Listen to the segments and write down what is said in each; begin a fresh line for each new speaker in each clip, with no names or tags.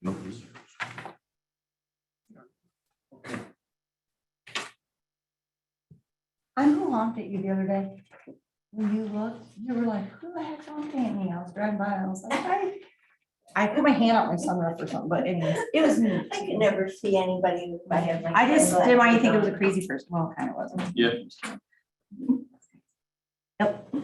No.
I know who honked at you the other day. When you looked, you were like, who the heck's honking at me? I was driving by, I was like, I put my hand out my sunroof or something, but anyways, it was me.
I could never see anybody with my head.
I just didn't want you to think it was a crazy person. Well, it kind of wasn't.
Yeah.
Yep.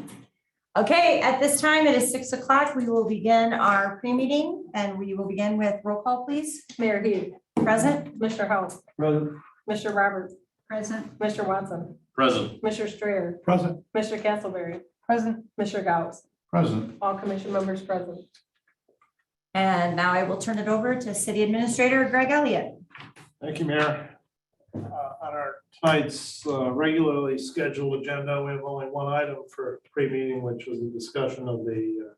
Okay, at this time, it is 6 o'clock. We will begin our pre-meeting and we will begin with roll call, please.
Mayor Heath,
Present.
Mr. House,
Present.
Mr. Roberts,
Present.
Mr. Watson,
Present.
Mr. Strayer,
Present.
Mr. Castleberry,
Present.
Mr. Gauss,
Present.
all commission members present.
And now I will turn it over to City Administrator Greg Elliott.
Thank you, Mayor. On our tonight's regularly scheduled agenda, we have only one item for pre-meeting, which was a discussion of the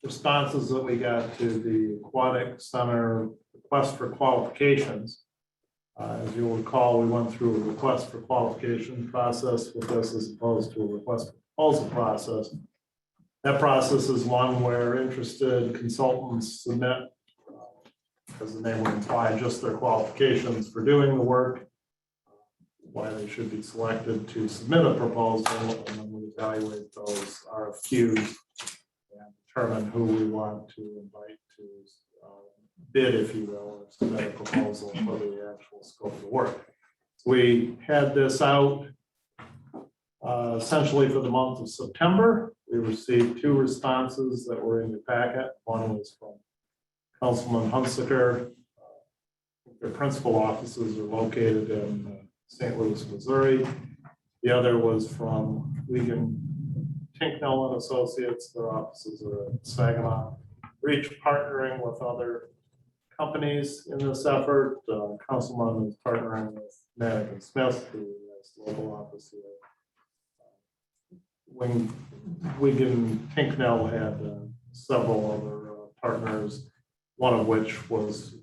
responses that we got to the Aquatic Center request for qualifications. As you'll recall, we went through a request for qualification process with this as opposed to a request for proposal process. That process is one where interested consultants submit, as the name would imply, just their qualifications for doing the work, why they should be selected to submit a proposal, and then we evaluate those RFQs and determine who we want to invite to bid, if you will, or submit a proposal for the actual scope of the work. We had this out essentially for the month of September. We received 2 responses that were in your packet. One was from Councilman Hunsaker. Their principal offices are located in St. Louis, Missouri. The other was from Wigan Tinknell and Associates. Their offices are in Saginaw. We're each partnering with other companies in this effort. Councilman is partnering with Madigan Smith, who has a local office here. Wigan Tinknell had several other partners, one of which was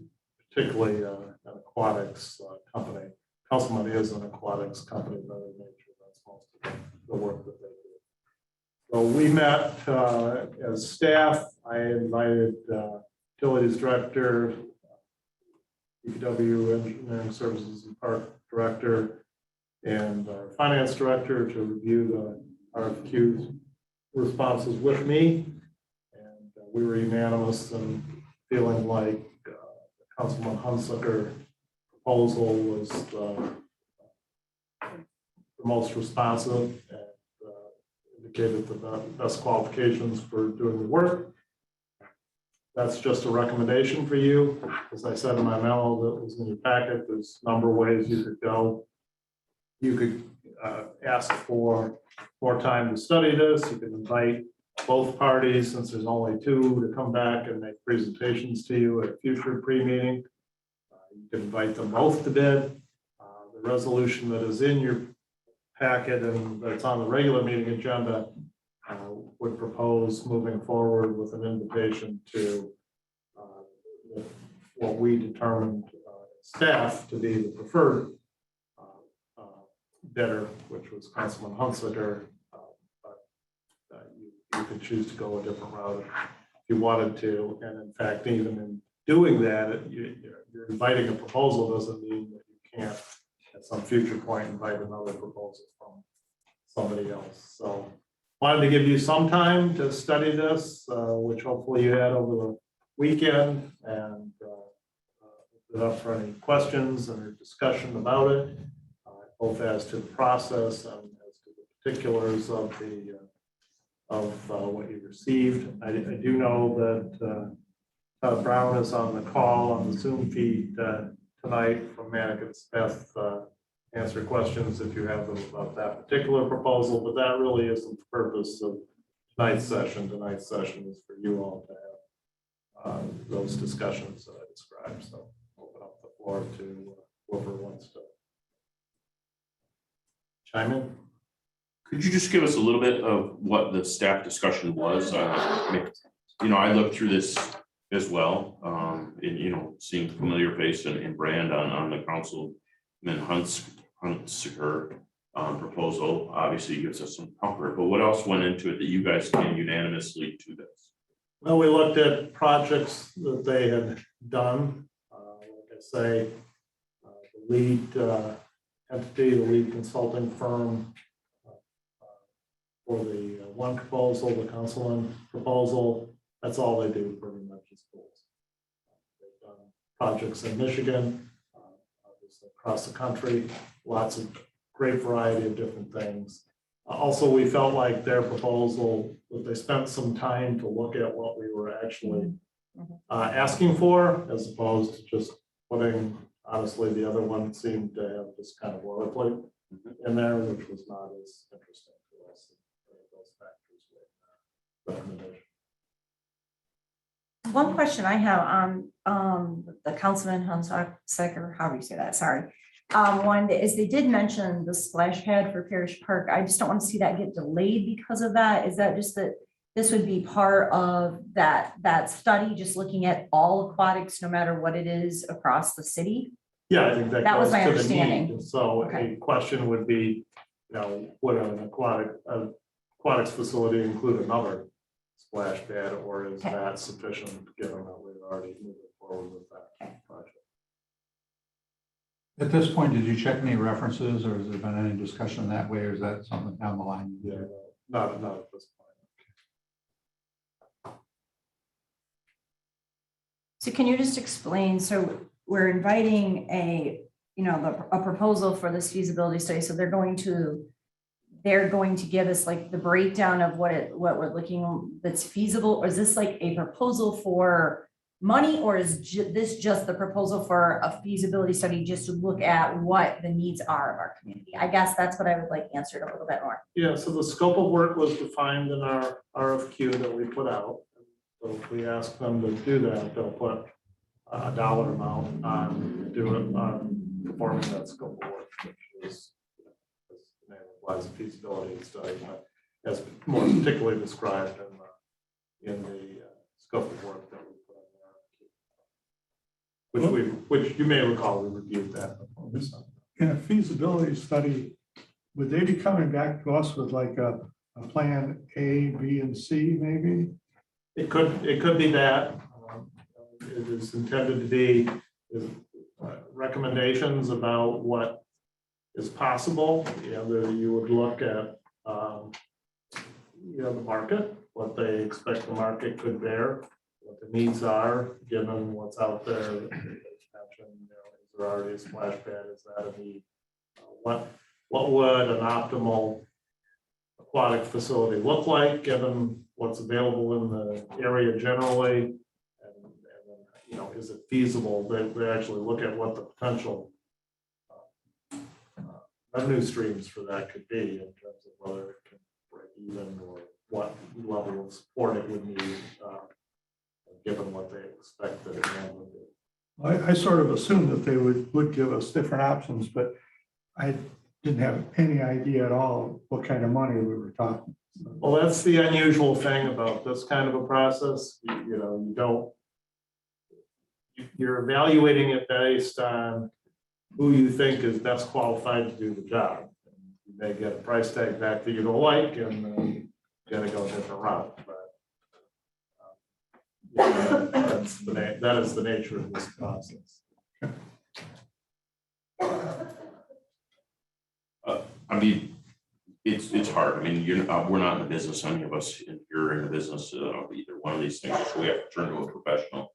particularly an aquatics company. Councilman is an aquatics company by their nature. That's most of the work that they do. So we met as staff. I invited Utilities Director, DPW Engineering Services and Park Director, and our Finance Director to review the RFQ responses with me. And we were unanimous in feeling like Councilman Hunsaker proposal was the most responsive and indicated the best qualifications for doing the work. That's just a recommendation for you. As I said in my memo that was in your packet, there's a number of ways you could go. You could ask for more time to study this. You could invite both parties, since there's only 2, to come back and make presentations to you at a future pre-meeting. You can invite them both to bid. The resolution that is in your packet and that's on the regular meeting agenda would propose moving forward with an invitation to what we determined staff to be the preferred bidder, which was Councilman Hunsaker. You could choose to go a different route if you wanted to. And in fact, even in doing that, you're inviting a proposal doesn't mean that you can't at some future point invite another proposal from somebody else. So wanted to give you some time to study this, which hopefully you had over the weekend, and open it up for any questions and discussion about it, both as to the process and as to the particulars of the what you received. I do know that Todd Brown is on the call on the Zoom feed tonight from Madigan Smith. Answer questions if you have them about that particular proposal, but that really isn't the purpose of tonight's session. Tonight's session is for you all to have those discussions that I described. So open up the floor to whoever wants to chime in.
Could you just give us a little bit of what the staff discussion was? I looked through this as well, and seeing familiar face and brand on the Councilman Hunsaker proposal obviously gives us some comfort. But what else went into it that you guys came unanimously to this?
Well, we looked at projects that they had done. Like I say, the lead entity, the lead consulting firm for the one proposal, the Councilman proposal, that's all they do pretty much is schools. They've done projects in Michigan, obviously across the country, lots of great variety of different things. Also, we felt like their proposal, that they spent some time to look at what we were actually asking for, as opposed to just putting, honestly, the other one seemed to have this kind of boilerplate in there, which was not as interesting to us. Those factors with recommendation.
One question I have on the Councilman Hunsaker, or however you say that, sorry. One is they did mention the splash pad for Parish Park. I just don't want to see that get delayed because of that. Is that just that this would be part of that study, just looking at all aquatics, no matter what it is across the city?
Yeah, I think
That was
goes
my
to the
understanding.
need. So
Okay.
a question would be, would an aquatics facility include another splash pad, or is
Okay.
that sufficient given that we've already moved forward with that project?
At this point, did you check any references, or has there been any discussion that way, or is that something down the line?
Yeah, not at this point.
So can you just explain, so we're inviting a proposal for this feasibility study, so they're going to give us like the breakdown of what we're looking that's feasible, or is this like a proposal for money, or is this just the proposal for a feasibility study just to look at what the needs are of our community? I guess that's what I would like answered a little bit more.
Yeah, so the scope of work was defined in our RFQ that we put out. So if we ask them to do that, they'll put a dollar amount on performing that scope of work, which is, as the name implies, a feasibility study, but as more particularly described in the scope of work that we put on the RFQ. Which you may recall, we reviewed that before we signed.
In a feasibility study, would they be coming back to us with like a plan A, B, and C maybe?
It could be that. It is intended to be recommendations about what is possible. You would look at the market, what they expect the market could bear, what the needs are, given what's out there. Is there already a splash pad? Is that a need? What would an optimal aquatic facility look like, given what's available in the area generally? And then, is it feasible? They actually look at what the potential revenue streams for that could be in terms of whether it can break even or what level of support it would need, given what they expect that it would be.
I sort of assumed that they would give us different options, but I didn't have any idea at all what kind of money we were talking.
Well, that's the unusual thing about this kind of a process. You're evaluating it based on who you think is best qualified to do the job. You may get a price tag back that you don't like, and you gotta go a different route. But that is the nature of this process.
I mean, it's hard. I mean, we're not in the business, any of us here in the business of either one of these things, so we have to turn to a professional.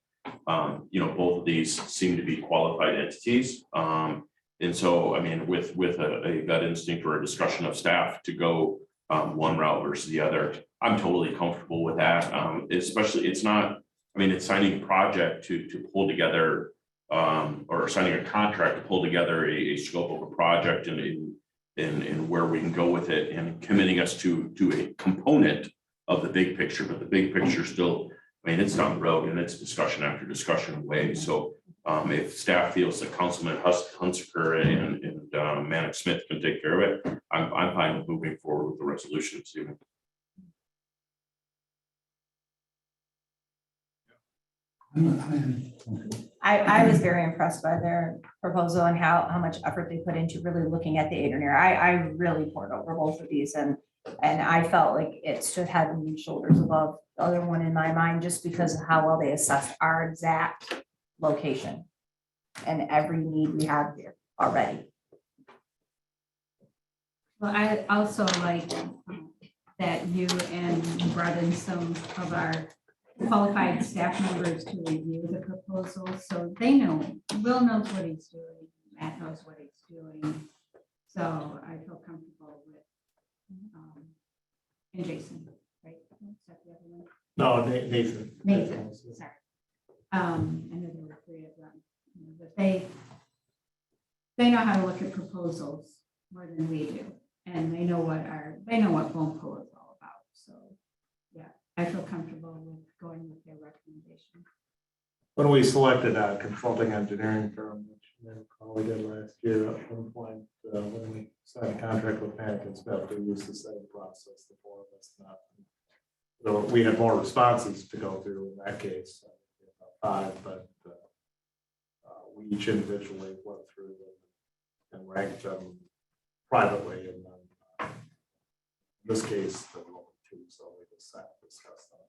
Both of these seem to be qualified entities. And so, I mean, with a gut instinct or a discussion of staff to go one route versus the other, I'm totally comfortable with that. Especially, it's signing a project to pull together or signing a contract to pull together a scope of a project and where we can go with it, and committing us to a component of the big picture, but the big picture still, it's down the road and it's discussion after discussion away. So if staff feels that Councilman Hunsaker and Manick Smith can take care of it, I'm fine with moving forward with the resolution.
I was very impressed by their proposal and how much effort they put into really looking at the Adrian area. I really poured over both of these, and And I felt like it stood head and shoulders above the other one in my mind, just because of how well they assessed our exact location and every need we have there already.
Well, I also like that you and brought in some of our qualified staff members to review the proposal, so they know, Will knows what he's doing, Matt knows what he's doing. So I feel comfortable with, and Jason, right? Is that the other one?
No, Nathan.
Nathan, sorry. I know there were three of them, but they know how to look at proposals more than we do. And they know what phone pool is all about. So, yeah, I feel comfortable with going with their recommendation.
When we selected a consulting engineering firm, which you may recall we did last year at one point, when we signed a contract with Panic and Smith, we used the same process, the four of us. So we had more responses to go through in that case, about 5, but we each individually went through them and ranked them privately, and then in this case, the local 2, so we just sat and discussed that.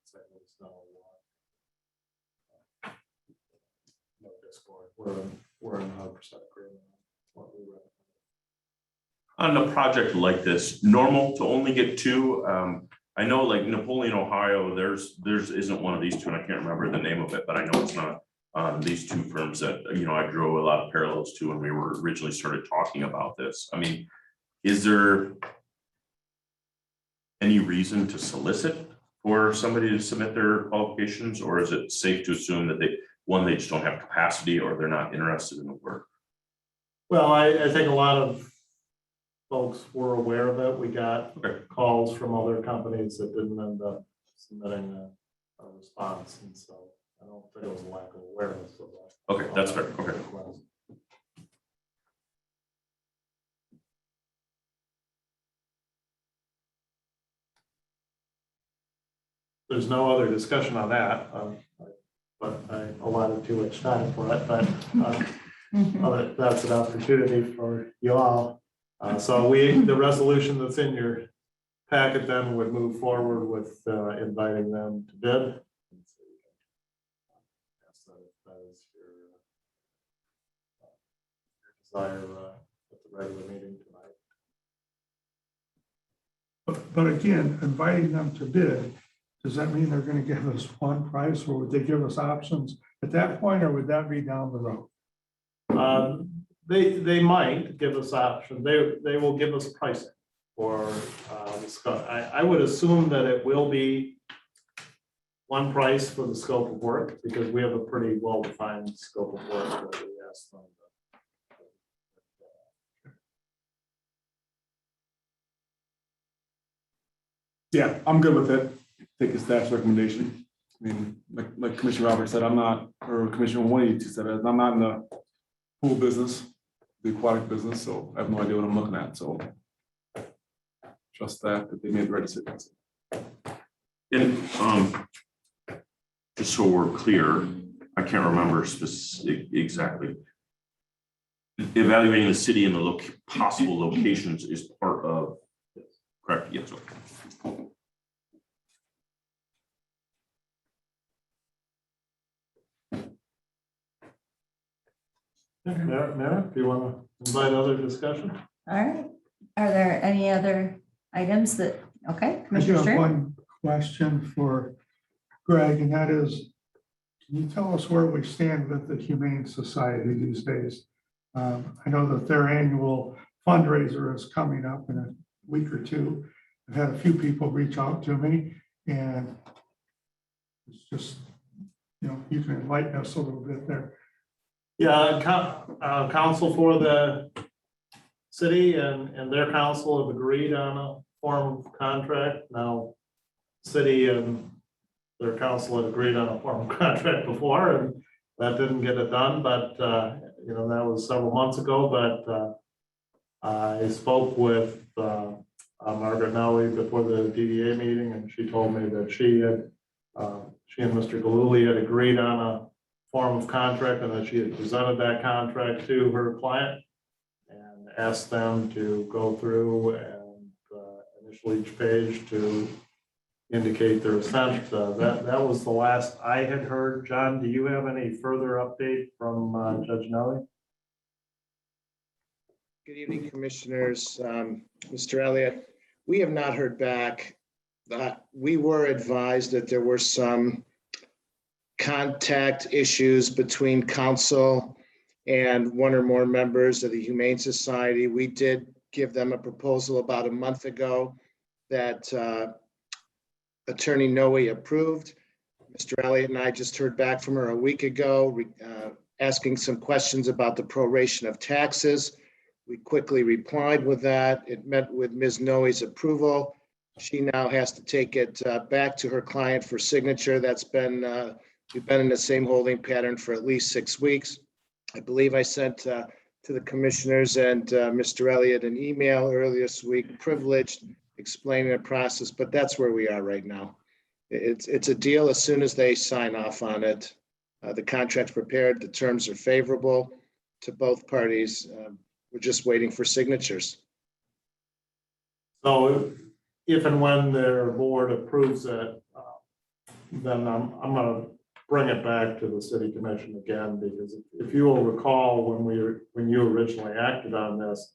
So there was no discord. We're in 100% agreement on what we recommend.
On a project like this, normal to only get 2. I know like Napoleon, Ohio, there's isn't one of these 2, and I can't remember the name of it, but I know it's not these 2 firms that, I drew a lot of parallels to when we were originally started talking about this. I mean, is there any reason to solicit for somebody to submit their qualifications, or is it safe to assume that they just don't have capacity, or they're not interested in the work?
Well, I think a lot of folks were aware of it. We got calls from other companies that didn't end up submitting a response, and so I don't think it was a lack of awareness of that.
Okay, that's fair. Okay.
There's no other discussion on that, but I allotted too much time for it, but that's an opportunity for you all. So the resolution that's in your packet then would move forward with inviting them to bid. That is your desire at the regular meeting tonight.
But again, inviting them to bid, does that mean they're gonna give us one price, or would they give us options at that point, or would that be down the road?
They might give us options. They will give us pricing for discuss. I would assume that it will be one price for the scope of work, because we have a pretty well-defined scope of work that we asked them.
Yeah, I'm good with it. Take a staff's recommendation. I mean, like Commissioner Roberts said, I'm not, or Commissioner One said, I'm not in the pool business, the aquatic business, so I have no idea what I'm looking at, so trust that they made the right decisions.
And just so we're clear, I can't remember exactly. Evaluating the city and the possible locations is part of, correct? Yes. Okay.
Mara, do you want to invite other discussion?
All right. Are there any other items that, okay,
I do
Commissioner
have
Stern?
one question for Greg, and that is, can you tell us where we stand with the Humane Society these days? I know that their annual fundraiser is coming up in a week or 2. I've had a few people reach out to me, and it's just, you can enlighten us a little bit there.
Yeah, council for the city and their council have agreed on a form of contract. Now, city and their council had agreed on a form of contract before, and that didn't get it done, but that was several months ago. But I spoke with Margaret Nelly before the DDA meeting, and she told me that she and Mr. Galuli had agreed on a form of contract, and that she had presented that contract to her client, and ask them to go through and initial each page to indicate their assent. That was the last I had heard. John, do you have any further update from Judge Nelly?
Good evening, Commissioners. Mr. Elliott, we have not heard back. We were advised that there were some contact issues between council and one or more members of the Humane Society. We did give them a proposal about a month ago that Attorney Noe approved. Mr. Elliott and I just heard back from her a week ago, asking some questions about the proration of taxes. We quickly replied with that. It met with Ms. Noe's approval. She now has to take it back to her client for signature. That's been, we've been in the same holding pattern for at least 6 weeks. I believe I sent to the commissioners and Mr. Elliott an email earlier this week, privileged, explaining the process, but that's where we are right now. It's a deal as soon as they sign off on it. The contract's prepared, the terms are favorable to both parties. We're just waiting for signatures.
So if and when their board approves it, then I'm gonna bring it back to the city commission again, because if you will recall, when you originally acted on this,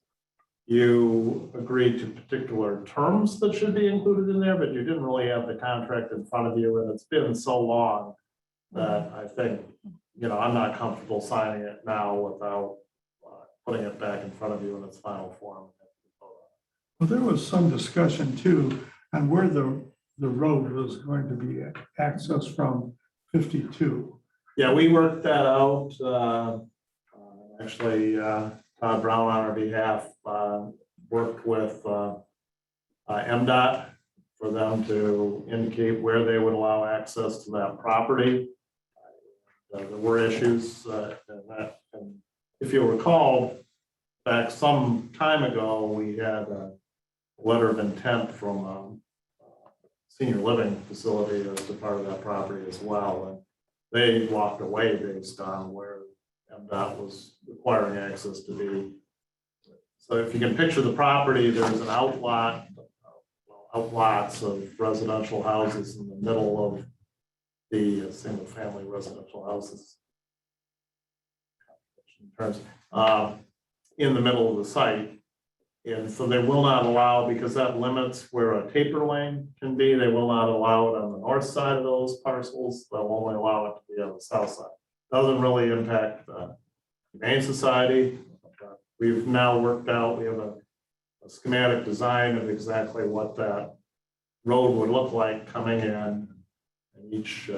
you agreed to particular terms that should be included in there, but you didn't really have the contract in front of you, and it's been so long that I think, I'm not comfortable signing it now without putting it back in front of you in its final form.
Well, there was some discussion too on where the road was going to be accessed from 52.
Yeah, we worked that out. Actually, Todd Brown on our behalf worked with MDOT for them to indicate where they would allow access to that property. There were issues and if you'll recall, back some time ago, we had a letter of intent from a senior living facility as to part of that property as well. And they walked away based on where MDOT was requiring access to be. So if you can picture the property, there's an outlots of residential houses in the middle of the single family residential houses. In the middle of the site. And so they will not allow, because that limits where a taper lane can be, they will not allow it on the north side of those parcels. They'll only allow it to be on the south side. Doesn't really impact the Humane Society. We've now worked out, we have a schematic design of exactly what that road would look like coming in. And each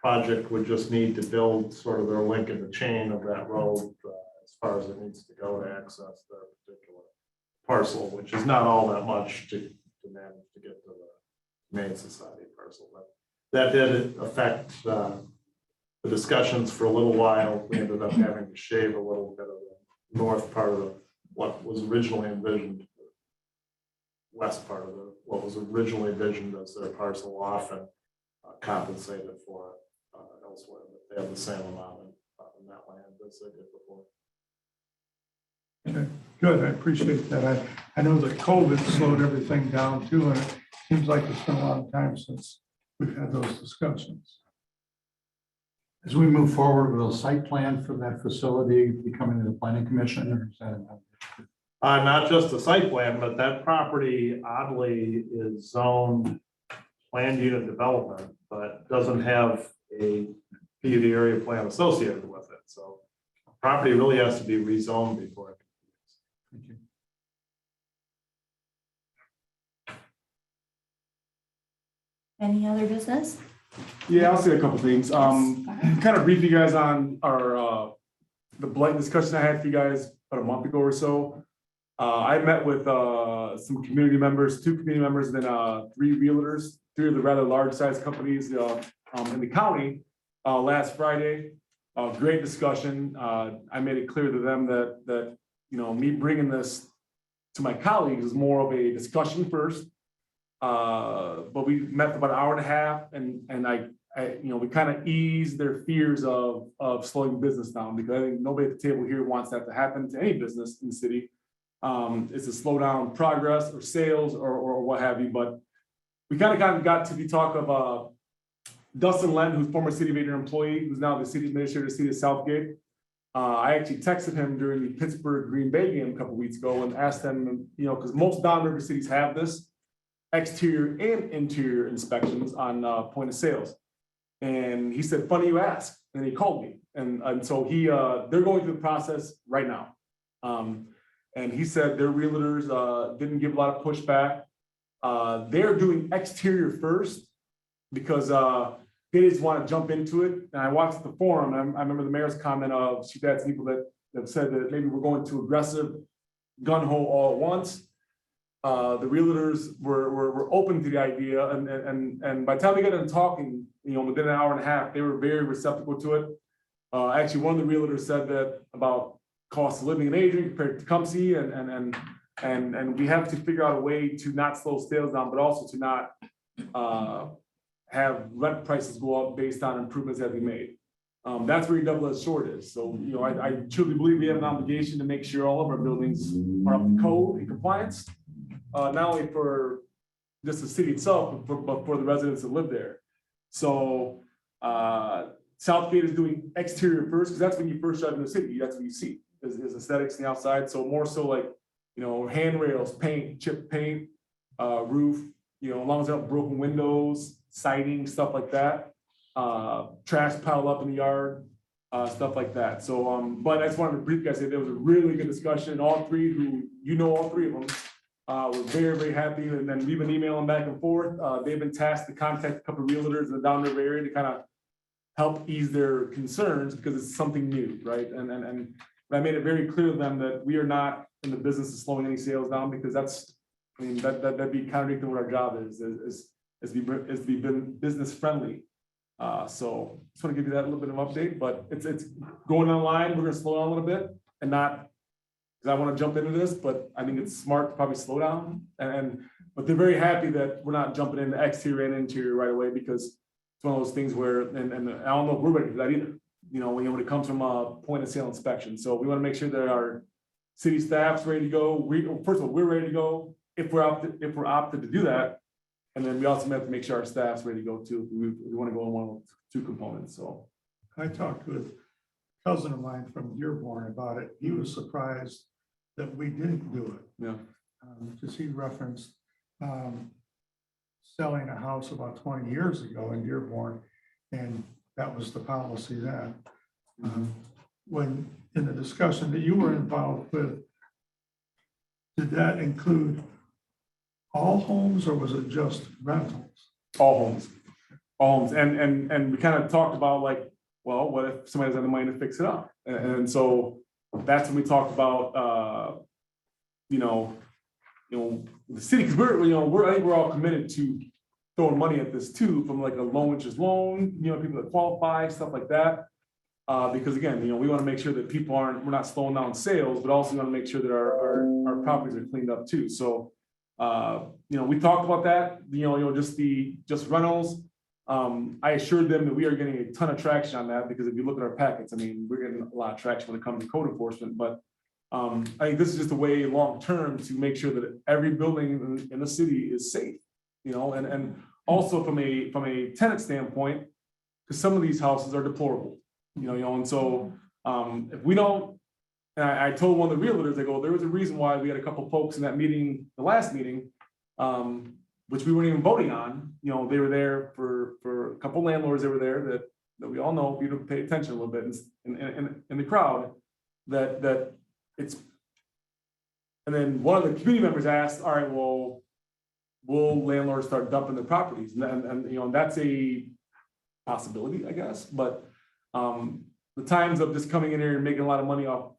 project would just need to build sort of their link in the chain of that road as far as it needs to go to access their particular parcel, which is not all that much to manage to get to the Humane Society parcel. But that did affect the discussions for a little while. We ended up having to shave a little bit of the north part of what was originally envisioned, west part of what was originally envisioned as their parcel off, and compensated for it elsewhere. But they have the same amount in that land as they did before.
Okay, good. I appreciate that. I know that COVID slowed everything down too, and it seems like it's been a long time since we've had those discussions.
As we move forward, will a site plan for that facility be coming to the planning commission, or is that?
Not just the site plan, but that property oddly is zoned planned unit development, but doesn't have a PUD area plan associated with it. So property really has to be rezoned before it.
Thank you.
Any other business?
Yeah, I'll say a couple things.
Yes.
Kind of brief you guys on our the blight discussion I had for you guys about a month ago or so. I met with some community members, 2 community members, and then 3 realtors, 3 of the rather large size companies in the county last Friday. Great discussion. I made it clear to them that me bringing this to my colleagues is more of a discussion first. But we met for about an hour and a half, and I we kind of ease their fears of slowing business down, because I think nobody at the table here wants that to happen to any business in the city. It's a slow down progress or sales or what have you, but we kind of got to the talk of Dustin Len, who's former City of Adrian employee, who's now the city administrator of the city of Southgate. I actually texted him during the Pittsburgh Green Bay game a couple weeks ago and asked him, because most downriver cities have this exterior and interior inspections on point of sales. And he said, funny you ask, and he called me. And so they're going through the process right now. And he said their realtors didn't give a lot of pushback. They're doing exterior first because they just want to jump into it. And I watched the forum, and I remember the mayor's comment of, she's had people that said that maybe we're going too aggressive, gun-ho all at once. The realtors were open to the idea, and by the time we got done talking, within an hour and a half, they were very receptive to it. Actually, one of the realtors said that about cost of living in Adrian compared to Tecumseh, and we have to figure out a way to not slow sales down, but also to not have rent prices go up based on improvements that we made. That's where your double-edged sword is. So, I truly believe we have an obligation to make sure all of our buildings are up to code and compliance, not only for just the city itself, but for the residents that live there. So Southgate is doing exterior first, because that's when you first drive in the city. That's what you see is aesthetics on the outside. So more so like, handrails, paint, chip paint, roof, as long as they have broken windows, siding, stuff like that. Trash piled up in the yard, stuff like that. So, but I just wanted to brief you guys, there was a really good discussion. All three, all three of them, we're very, very happy. And then we've been emailing back and forth. They've been tasked to contact a couple of realtors in the downriver area to kind of help ease their concerns, because it's something new, right? And I made it very clear to them that we are not in the business of slowing any sales down, because that'd be contradictory to what our job is to be business friendly. So just want to give you that little bit of update, but it's going online. We're going to slow down a little bit, and not because I want to jump into this, but I think it's smart to probably slow down. But they're very happy that we're not jumping into exterior and interior right away, because it's one of those things where, and I don't know if we're ready for that either. When it comes from a point of sale inspection. So we want to make sure that our city staff's ready to go. First of all, we're ready to go if we're opted to do that. And then we also have to make sure our staff's ready to go too. We want to go in one of two components. So
I talked with a cousin of mine from Dearborn about it. He was surprised that we didn't do it.
yeah,
Because he referenced selling a house about 20 years ago in Dearborn, and that was the policy then. When in the discussion that you were involved with, did that include all homes, or was it just rentals?
all homes, and we kind of talked about like, well, what if somebody doesn't have the money to fix it up? And so that's when we talked about, the city, because I think we're all committed to throwing money at this too, from like a low interest loan, people that qualify, stuff like that. Because again, we want to make sure that we're not slowing down sales, but also want to make sure that our properties are cleaned up too. So, we talked about that, just rentals. I assured them that we are getting a ton of traction on that, because if you look at our packets, we're getting a lot of traction when it comes to code enforcement, but I think this is just a way long-term to make sure that every building in the city is safe, and also from a tenant standpoint, because some of these houses are deplorable, and so if we don't, and I told one of the realtors, there was a reason why we had a couple folks in that meeting, the last meeting, which we weren't even voting on. They were there for a couple landlords that were there that we all know, you pay attention a little bit in the crowd, that it's, and then one of the community members asked, all right, well, will landlords start dumping their properties? And that's a possibility, I guess, but the times of just coming in here and making a lot of money off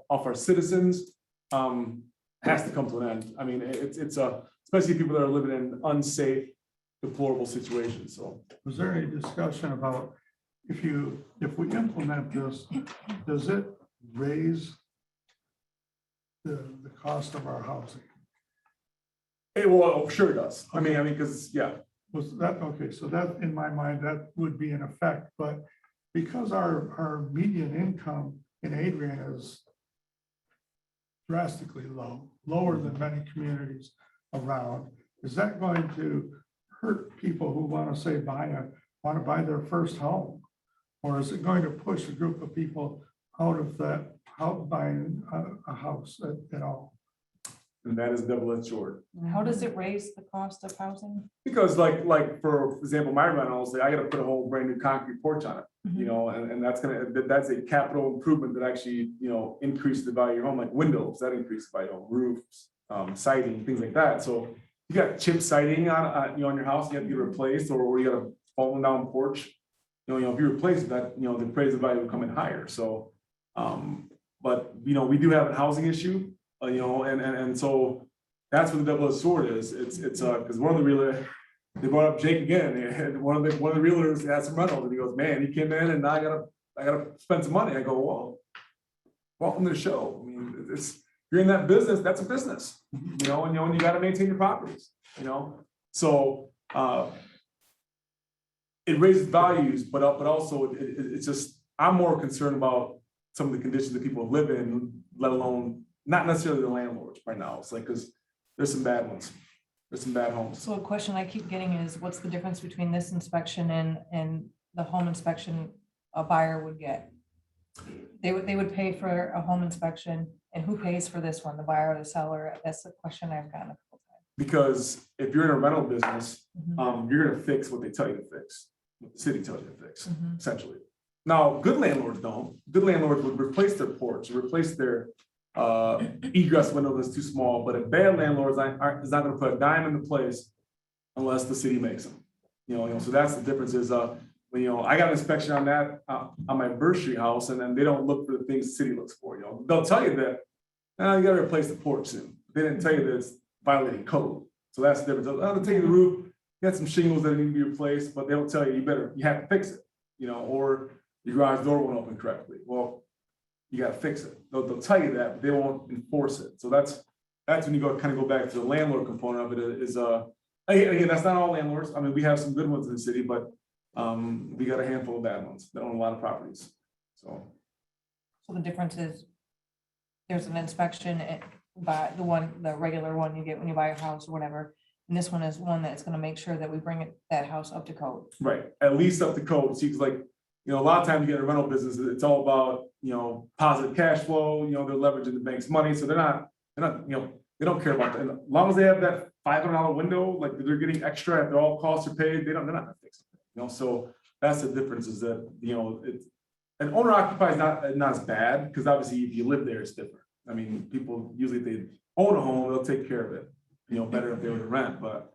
our citizens has to come to an end. It's especially people that are living in unsafe, deplorable situations. So,
Was there any discussion about if we implement this, does it raise the cost of our housing?
well, sure it does. Because
Was that, okay, so that, in my mind, that would be in effect, but because our median income in Adrian is drastically low, lower than many communities around, is that going to hurt people who want to say want to buy their first home? Or is it going to push a group of people out of that, out buying a house at all?
And that is double-edged sword.
How does it raise the cost of housing?
Because like, for example, my rentals, I gotta put a whole brand new concrete porch on it, you know, and that's that's a capital improvement that actually, you know, increases the value of your home, like windows, that increases the value of roofs, siding, things like that. So you got chip siding on, you know, on your house, you have to get replaced, or you got a falling down porch. You know, if you replace that, you know, the appraisal value will come in higher. So, but, you know, we do have a housing issue. You know, and so that's what the double-edged sword is. It's because one of the realtors, they brought up Jake again, and one of the realtors had some rentals, and he goes, man, he came in and now I gotta spend some money. I go, well, welcome to the show. I mean, you're in that business, that's a business, you know, and you gotta maintain your properties, you know. So it raises values, but also it's just, I'm more concerned about some of the conditions that people live in, let alone not necessarily the landlords right now. It's like, because there's some bad ones. There's some bad homes.
So a question I keep getting is, what's the difference between this inspection and the home inspection a buyer would get? They would pay for a home inspection, and who pays for this one, the buyer or the seller? That's the question I've gotten a couple times.
Because if you're in a rental business, you're gonna fix what they tell you to fix, what the city tells you to fix, essentially. Now, good landlords don't. Good landlords would replace their porch, replace their egress window that's too small, but a bad landlord is not gonna put a dime into place unless the city makes them. You know, so that's the difference is, when, you know, I got an inspection on that, on my bursary house, and then they don't look for the things the city looks for, you know. They'll tell you that, you gotta replace the porch soon. They didn't tell you that it's violating code. So that's the difference. They'll tell you the roof, you got some shingles that need to be replaced, but they don't tell you, you have to fix it, you know, or your garage door won't open correctly. Well, you gotta fix it. They'll tell you that, but they won't enforce it. So that's when you kind of go back to the landlord component of it is, again, that's not all landlords. I mean, we have some good ones in the city, but we got a handful of bad ones that own a lot of properties. So
So the difference is there's an inspection by the regular one you get when you buy a house or whatever. And this one is one that's gonna make sure that we bring that house up to code.
right, at least up to code. See, 'cause like, you know, a lot of times you get in a rental business, it's all about, you know, positive cash flow, you know, they're leveraging the bank's money. So they're not, you know, they don't care about that. And as long as they have that $500 window, like they're getting extra after all costs are paid, they're not gonna fix it. You know, so that's the difference is that, you know, it's an owner occupied is not as bad, because obviously if you live there, it's different. I mean, people usually, if they own a home, they'll take care of it, you know, better if they were to rent, but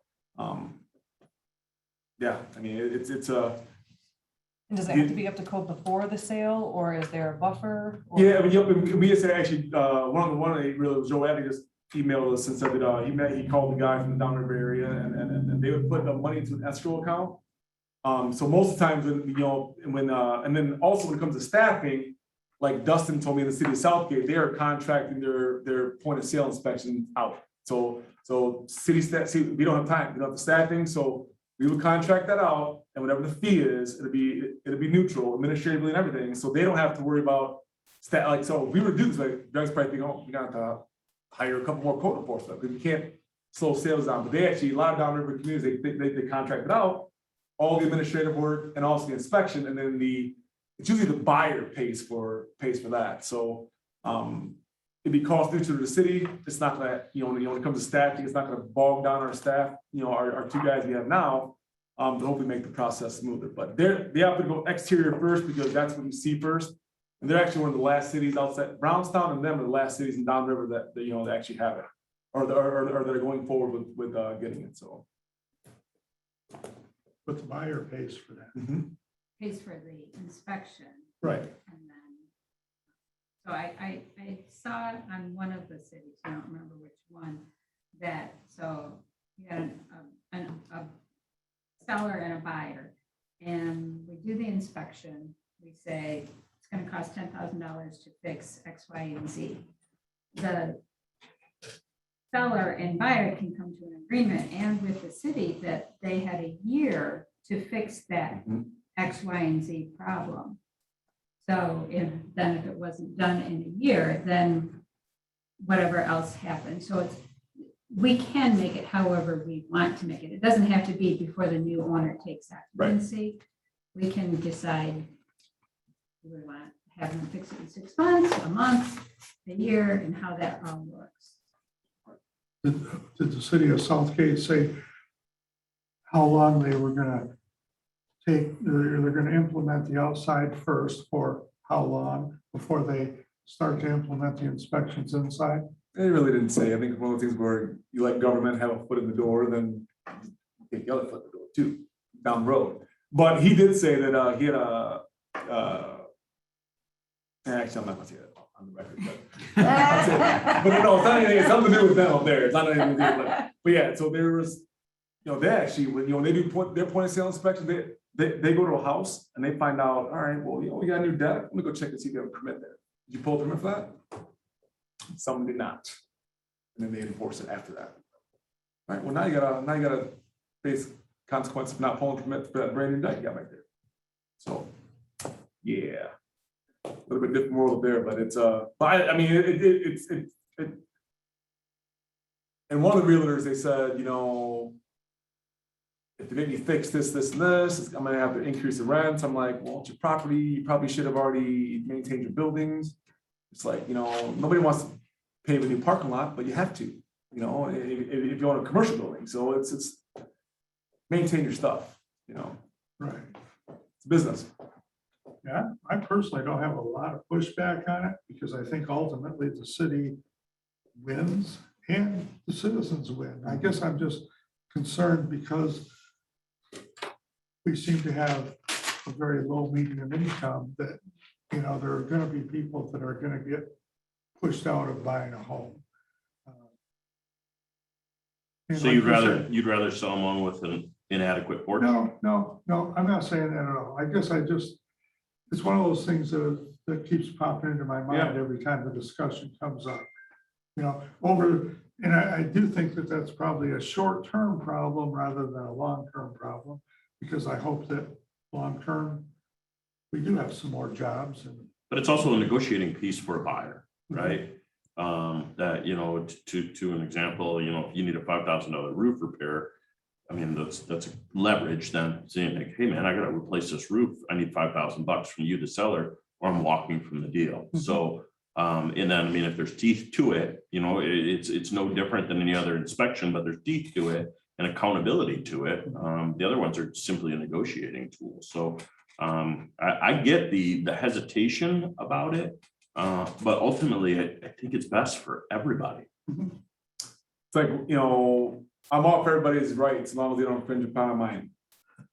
yeah, I mean, it's
And does it have to be up to code before the sale, or is there a buffer? Or-
yeah, I mean, we just actually, one of the really, Joe Addy just emailed us and said that he called the guy from the downriver area, and they would put the money into an escrow account. So most of the times when, you know, and then also when it comes to staffing, like Dustin told me in the city of Southgate, they are contracting their point of sale inspection out. So city staff, see, we don't have time, we don't have the staffing, so we would contract that out, and whatever the fee is, it'll be neutral administratively and everything, so they don't have to worry about stat, like, so if we were to do this, like, Doug's probably thinking, oh, we got to hire a couple more code enforcement, because we can't slow sales down, but they actually, a lot of downriver communities, they contract it out, all the administrative work and also the inspection, and then it's usually the buyer pays for that, so it'd be cost neutral to the city. It's not that, you know, when it comes to staffing, it's not gonna bog down our staff, you know, our two guys we have now, to hopefully make the process smoother. But they have to go exterior first, because that's what you see first. And they're actually one of the last cities outside Brownstown, and them are the last cities in downriver that you know, they actually have it, or they're going forward with getting it, so.
But the buyer pays for that.
Pays for the inspection.
Right.
And then, so I saw it on one of the cities, I don't remember which one, that, so you got a seller and a buyer, and we do the inspection, we say it's gonna cost $10,000 to fix X, Y, and Z. The seller and buyer can come to an agreement and with the city that they had a year to fix that X, Y, and Z problem. So if it wasn't done in a year, then whatever else happened. So we can make it however we want to make it. It doesn't have to be before the new owner takes occupancy. We can decide, do we want to have them fix it in 6 months, a month, a year, and how that all works.
Did the city of Southgate say how long they were gonna take, they're gonna implement the outside first for how long before they start to implement the inspections inside?
They really didn't say. I think it's one of the things where you let government have a foot in the door, then you take the other foot in the door too, down the road. But he did say that he had actually, I'm not gonna say that on the record, but no, it's not anything, it's nothing to do with them up there. It's not anything to do with that. But yeah, so there was, they actually, when, they do their point of sale inspection, they go to a house and they find out, all right, well, we got a new deck. Let me go check and see if they have a permit there. Did you pull a permit for that? Some did not. And then they enforce it after that. All right, well, now you gotta face consequence of not pulling permit for that brand new deck you got right there. So, yeah. A little bit different world there, but it's but I mean it's and one of the realtors, they said, if they make me fix this, and this, I'm gonna have to increase the rents. I'm like, well, it's your property, you probably should have already maintained your buildings. It's like, nobody wants to pave a new parking lot, but you have to, if you own a commercial building. So it's maintain your stuff,
Right.
it's business.
Yeah, I personally don't have a lot of pushback on it because I think ultimately the city wins and the citizens win. I guess I'm just concerned because we seem to have a very low medium income that, there are gonna be people that are gonna get pushed out of buying a home. And
So
like you said,
you'd rather sell them on with an inadequate porch?
No, I'm not saying that at all. I guess it's one of those things that keeps popping into my mind every time the discussion comes up. And I do think that that's probably a short-term problem rather than a long-term problem, because I hope that long-term, we do have some more jobs and.
But it's also a negotiating piece for a buyer, right? That, to an example, if you need a $5,000 roof repair, I mean, that's a leverage then saying like, hey man, I gotta replace this roof. I need $5,000 from you, the seller, or I'm walking from the deal. So, and then, I mean, if there's teeth to it, it's no different than any other inspection, but there's teeth to it and accountability to it. The other ones are simply a negotiating tool. So, I get the hesitation about it, but ultimately I think it's best for everybody.
It's like, I'm all for everybody's rights as long as they don't infringe upon mine.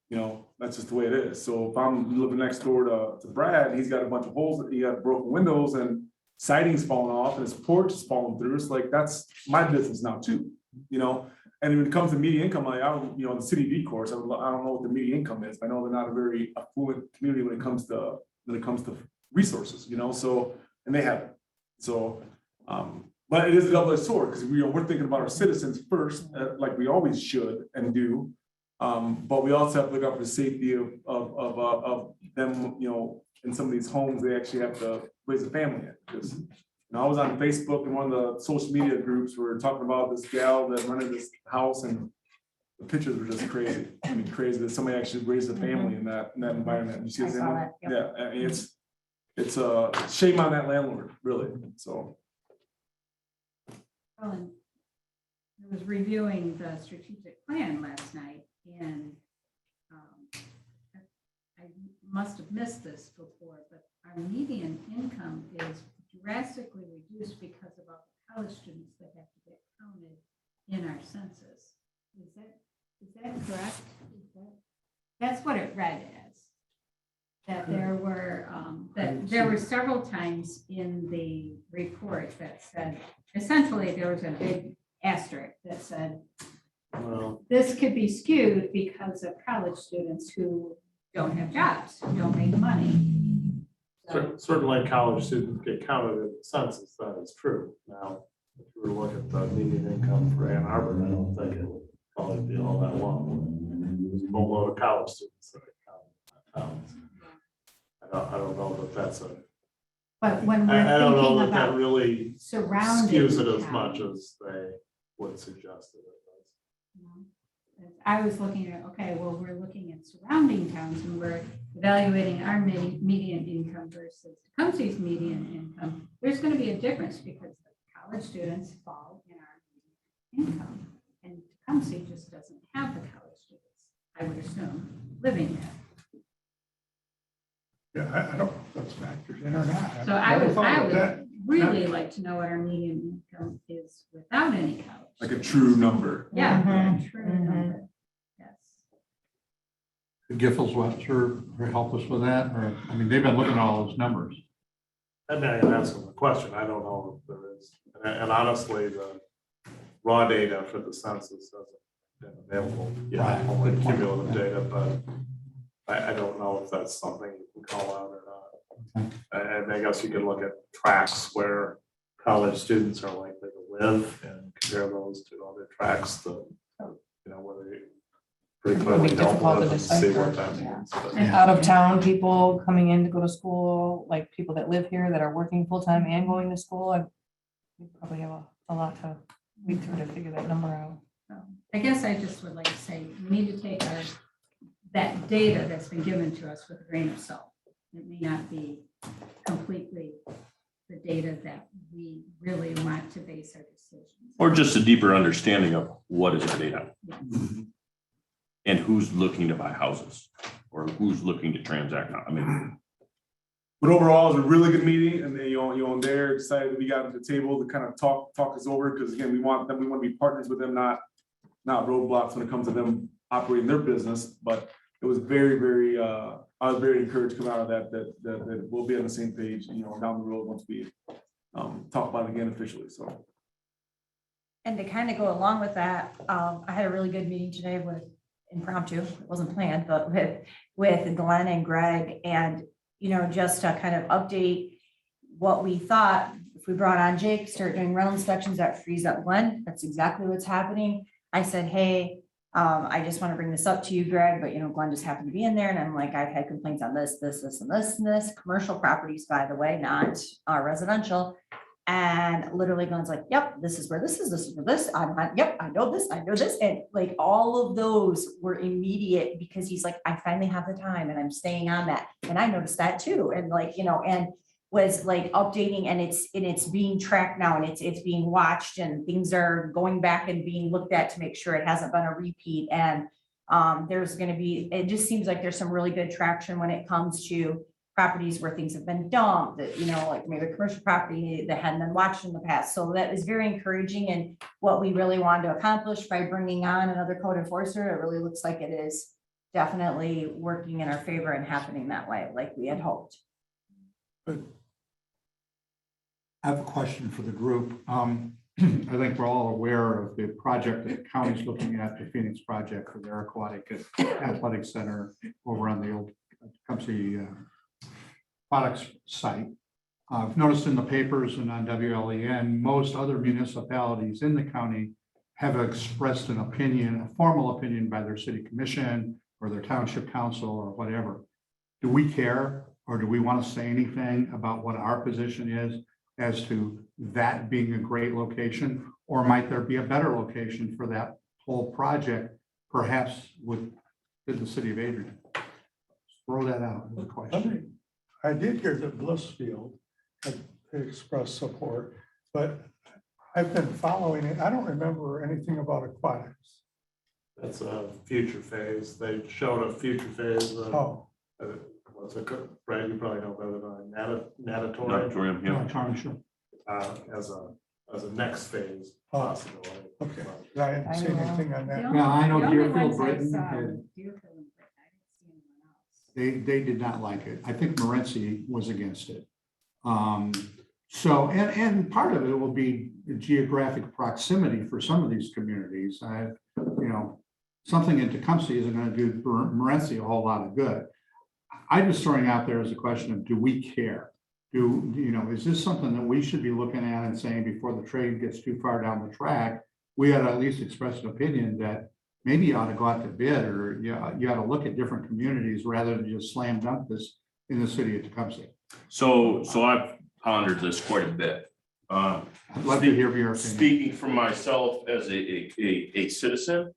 That's just the way it is. So if I'm living next door to Brad, and he's got a bunch of holes, he got broken windows and siding's falling off and his porch is falling through. It's like, that's my business now too, And when it comes to median income, like, I don't, the city V course, I don't know what the median income is. I know they're not a very affluent community when it comes to resources, so, and they have it. So, but it is a double-edged sword because we're thinking about our citizens first, like we always should and do. But we also have to look out for the safety of them, in some of these homes, they actually have to raise a family in. Because I was on Facebook and one of the social media groups were talking about this gal that rented this house and the pictures were just crazy. I mean, crazy that somebody actually raised a family in that environment. You see
I
this?
saw that,
Yeah, I mean, it's a shame on that landlord, really. So.
Ellen, I was reviewing the strategic plan last night and I must have missed this before, but our median income is drastically reduced because of all the college students that have to get counted in our census. Is that correct? That's what it read as. That there were several times in the report that said, essentially there was a big asterisk that said, this could be skewed because of college students who don't have jobs, who don't make money. So,
Certainly college students get counted in the census, that is true. Now, if you were to look at the median income for Ann Arbor, I don't think it would probably be all that long. There's a whole load of college students that are counting. I don't know that that's a,
But when
I
we're
don't know
thinking
that that
about
really
surrounding.
skews it as much
towns,
as they would suggest that it does.
you know, I was looking at, okay, well, we're looking at surrounding towns and we're evaluating our median income versus Tecumseh's median income. There's going to be a difference because the college students fall in our median income. And Tecumseh just doesn't have the college students, I would assume, living there.
Yeah, I don't know if that's factored in or not.
So I
Never
would,
thought
I
of that.
would really like to know what our median income is without any college.
Like a true number.
Yeah,
Mhm,
a true
mhm.
number. Yes.
Could Giffords Webster or help us with that? Or, I mean, they've been looking at all those numbers.
And now you're asking the question, I don't know if there is, and honestly, the raw data for the census hasn't been available yet,
Right.
only
Good point.
cumulative data, but I don't know if that's something you can call out or not. And I guess you could look at tracks where college students are likely to live and compare those to other tracks that, where they pretty
It would be
clearly don't
difficult to
live and see what
decipher,
that means. but-
And out of town people coming in to go to school, like people that live here that are working full-time and going to school, we probably have a lot to read through to figure that number out.
So I guess I just would like to say, we need to take that data that's been given to us with a grain of salt. It may not be completely the data that we really want to base our decisions.
Or just a deeper understanding of what is our data
Yes.
and who's looking to buy houses or who's looking to transact now. I mean,
But overall, it was a really good meeting, and then, they're excited that we got to the table to kind of talk us over, because again, we want to be partners with them, not roadblocks when it comes to them operating their business. But it was very, very, I was very encouraged to come out of that we'll be on the same page, down the road once we talk about it again officially, so.
And to kind of go along with that, I had a really good meeting today with impromptu, it wasn't planned, but with Glenn and Greg, and, just to kind of update what we thought. If we brought on Jake, start doing rental inspections, that frees up Glenn. That's exactly what's happening. I said, hey, I just want to bring this up to you, Greg, but Glenn just happened to be in there, and I'm like, I've had complaints on this, and this, commercial properties, by the way, not residential. And literally Glenn's like, yep, this is where this is for this. Yep, I know this. And like all of those were immediate because he's like, I finally have the time and I'm staying on that. And I noticed that too. And like, and was like updating, and it's being tracked now, and it's being watched, and things are going back and being looked at to make sure it hasn't been a repeat. And there's going to be, it just seems like there's some really good traction when it comes to properties where things have been dumped, that, like maybe a commercial property that hadn't been watched in the past. So that is very encouraging, and what we really wanted to accomplish by bringing on another code enforcer, it really looks like it is definitely working in our favor and happening that way, like we had hoped.
I have a question for the group. I think we're all aware of the project that the county's looking at, the Phoenix project for their athletic center over on the old Tecumseh products site. I've noticed in the papers and on WLEN, most other municipalities in the county have expressed an opinion, a formal opinion by their city commission or their township council or whatever. Do we care, or do we want to say anything about what our position is as to that being a great location? Or might there be a better location for that whole project, perhaps with the city of Adrian? Throw that out as a question.
I did hear that Blissfield had expressed support, but I've been following it. I don't remember anything about aquatics.
That's a future phase. They showed a future phase.
Oh,
What's it, Brad, you probably know better than I, natatorium,
auditorium, yeah.
Sure.
as a next phase
Oh,
possibility.
okay. I haven't seen anything on that.
Yeah, I know
The only
Deerfield,
ones I
Britain
saw
had-
was Deerfield and Britain. I didn't see anyone else.
They did not like it. I think Morenci was against it. So, and part of it will be the geographic proximity for some of these communities. Something in Tecumseh isn't going to do Morenci a whole lot of good. I'm just throwing out there as a question of, do we care? Is this something that we should be looking at and saying before the train gets too far down the track, we ought to at least express an opinion that maybe you ought to go out to bid, or you ought to look at different communities rather than just slam dunk this in the city of Tecumseh.
So I've pondered this quite a bit.
I'd love to hear your opinion.
Speaking for myself as a citizen,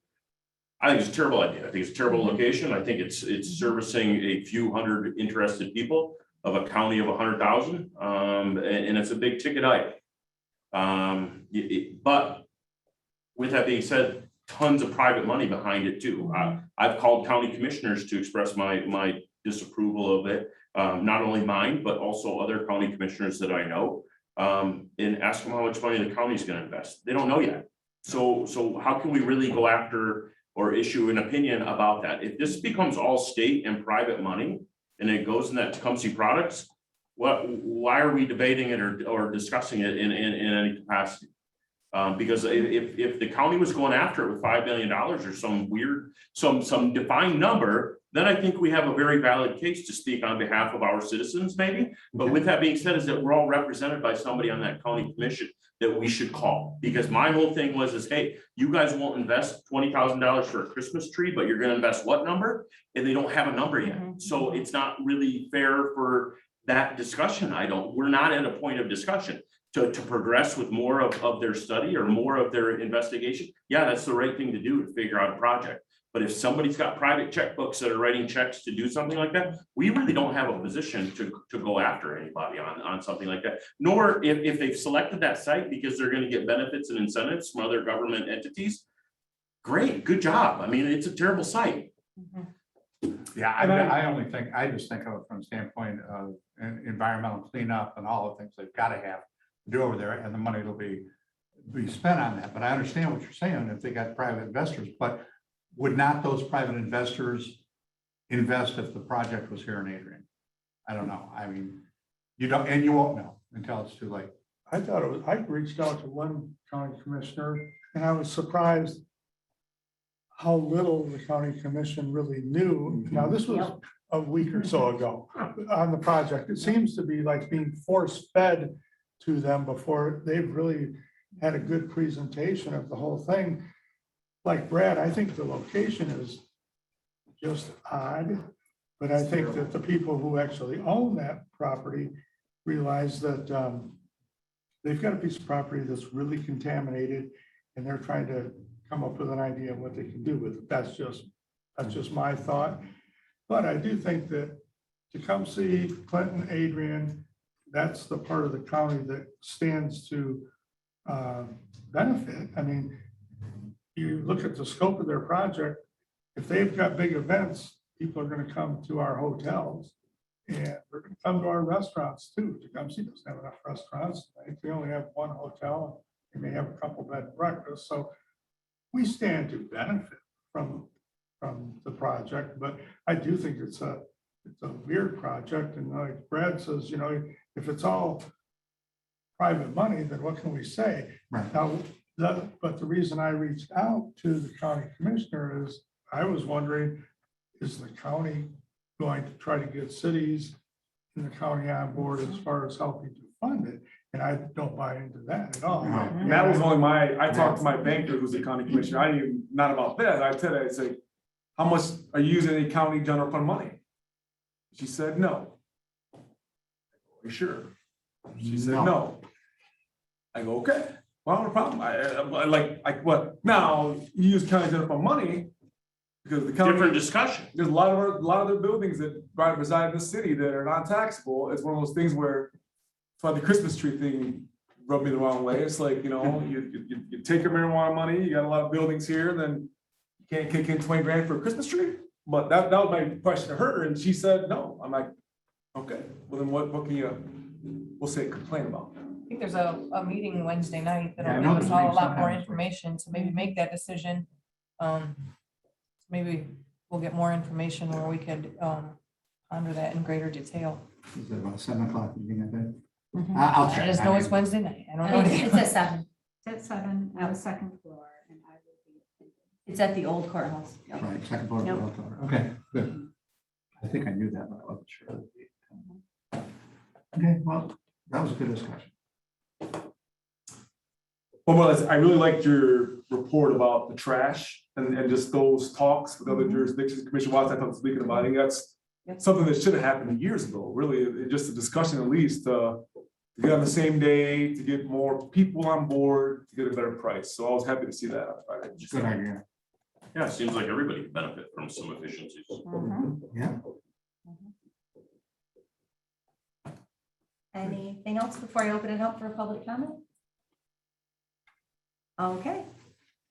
I think it's a terrible idea. I think it's a terrible location. I think it's servicing a few hundred interested people of a county of 100,000. And it's a big ticket item. But with that being said, tons of private money behind it too. I've called county commissioners to express my disapproval of it. Not only mine, but also other county commissioners that I know. And ask them how much money the county's gonna invest. They don't know yet. So how can we really go after or issue an opinion about that? If this becomes all state and private money and it goes in that Tecumseh products, why are we debating it or discussing it in any capacity? Because if the county was going after it with $5 million or some weird, some defined number, then I think we have a very valid case to speak on behalf of our citizens maybe. But with that being said, is that we're all represented by somebody on that county commission that we should call. Because my whole thing was, hey, you guys won't invest $20,000 for a Christmas tree, but you're gonna invest what number? And they don't have a number yet. So it's not really fair for that discussion. We're not at a point of discussion to progress with more of their study or more of their investigation. Yeah, that's the right thing to do to figure out a project. But if somebody's got private checkbooks that are writing checks to do something like that, we really don't have a position to go after anybody on something like that. Nor if they've selected that site because they're gonna get benefits and incentives from other government entities, great, good job. I mean, it's a terrible site.
Yeah, I just think of it from the standpoint of environmental cleanup and all the things they've got to have to do over there, and the money will be spent on that. But I understand what you're saying if they got private investors, but would not those private investors invest if the project was here in Adrian? I don't know. I mean, you don't, and you won't know until it's too late.
I thought it was, I reached out to one county commissioner and I was surprised how little the county commission really knew. Now, this was a week or so ago on the project. It seems to be like being force fed to them before they've really had a good presentation of the whole thing. Like Brad, I think the location is just odd, but I think that the people who actually own that property realize that they've got a piece of property that's really contaminated and they're trying to come up with an idea of what they can do with it. That's just my thought. But I do think that Tecumseh, Clinton, Adrian, that's the part of the county that stands to benefit. I mean, you look at the scope of their project, if they've got big events, people are going to come to our hotels and they're going to come to our restaurants too. Tecumseh doesn't have enough restaurants. I think they only have one hotel. They may have a couple bed and breakfasts. So we stand to benefit from the project, but I do think it's a weird project. And like Brad says, you know, if it's all private money, then what can we say?
Right.
Now, but the reason I reached out to the county commissioner is I was wondering, is the county going to try to get cities in the county on board as far as helping to fund it? And I don't buy into that at all.
And that was only I talked to my banker, who's the county commissioner. I knew not about that. I said, I say, how much are you using any county general fund money? She said, no. Are you sure? She said, no. I go, okay, well, no problem. I what? Now, you use county general fund money because the county.
Different discussion.
There's a lot of their buildings that reside in the city that are not taxable. It's one of those things where, so the Christmas tree thing rubbed me the wrong way. It's like, you know, you take your marijuana money, you got a lot of buildings here, then you can't kick in 20 grand for a Christmas tree. But that was my question to her, and she said no. I'm like, okay, well then what can you, we'll say, complain about?
I think there's a meeting Wednesday night
Yeah, I
that'll
know
give us
there's
all a
meetings
lot more
sometimes.
information to maybe make that decision. Maybe we'll get more information where we could ponder that in greater detail.
Is it about 7 o'clock meeting, I think?
Mhm.
I'll
I
check.
just know it's Wednesday night. I don't know.
It's at 7.
It's at 7 on the second floor, and I will be.
It's at the old courthouse. Yep.
Right, second floor.
Yep.
Okay, good. I think I knew that, but I wasn't sure. Okay, well, that was a good discussion.
Well, I really liked your report about the trash and just those talks with other jurisdictions. Commissioner Watson, I thought was speaking about, I think that's something that should have happened years ago, really, just a discussion at least, to get on the same day, to get more people on board, to get a better price. So I was happy to see that on Friday.
Good idea.
Yeah, it seems like everybody could benefit from some efficiencies.
Yeah.
Anything else before I open it up for public comment? Okay.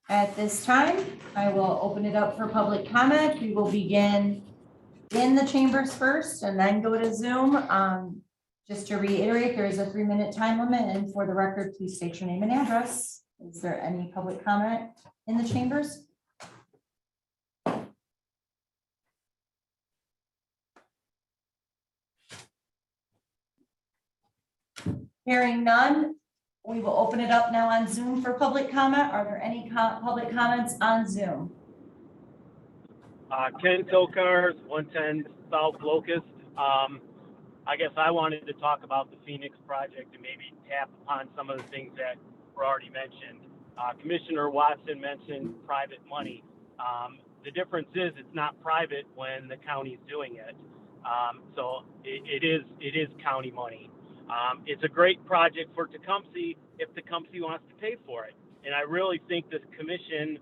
At this time, I will open it up for public comment. We will begin in the chambers first and then go to Zoom. Just to reiterate, there is a 3-minute time limit, and for the record, please state your name and address. Is there any public comment in the chambers? Hearing none, we will open it up now on Zoom for public comment. Are there any public comments on Zoom?
Ken Tokars, 110 South Locust. I guess I wanted to talk about the Phoenix project and maybe tap upon some of the things that were already mentioned. Commissioner Watson mentioned private money. The difference is it's not private when the county's doing it. So it is county money. It's a great project for Tecumseh if Tecumseh wants to pay for it. And I really think this commission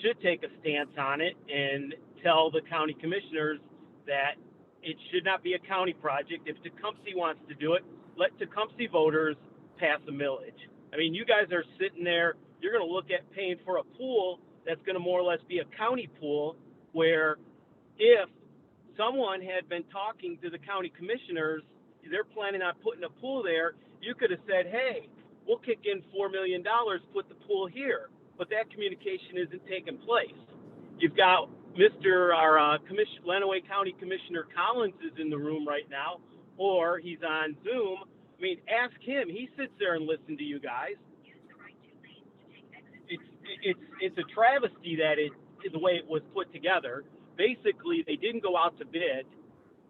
should take a stance on it and tell the county commissioners that it should not be a county project. If Tecumseh wants to do it, let Tecumseh voters pass a millage. I mean, you guys are sitting there, you're going to look at paying for a pool that's going to more or less be a county pool, where if someone had been talking to the county commissioners, they're planning on putting a pool there, you could have said, hey, we'll kick in $4 million, put the pool here. But that communication isn't taking place. You've got Lenawee County Commissioner Collins is in the room right now, or he's on Zoom. I mean, ask him. He sits there and listens to you guys. It's a travesty that the way it was put together. Basically, they didn't go out to bid.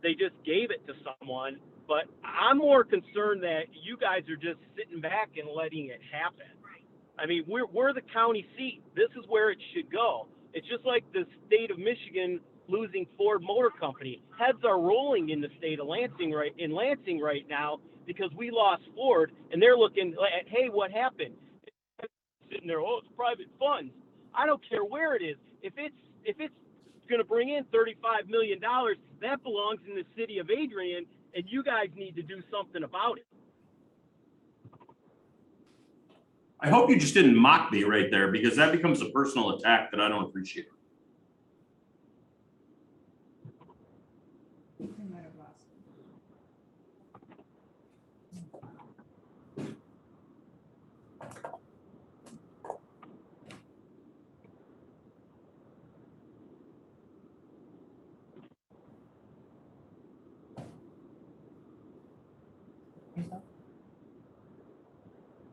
They just gave it to someone. But I'm more concerned that you guys are just sitting back and letting it happen. I mean, we're the county seat. This is where it should go. It's just like the state of Michigan losing Ford Motor Company. Heads are rolling in the state of Lansing right now because we lost Ford, and they're looking at, hey, what happened? Sitting there, oh, it's private funds. I don't care where it is. If it's going to bring in $35 million, that belongs in the city of Adrian, and you guys need to do something about it.
I hope you just didn't mock me right there, because that becomes a personal attack that I don't appreciate.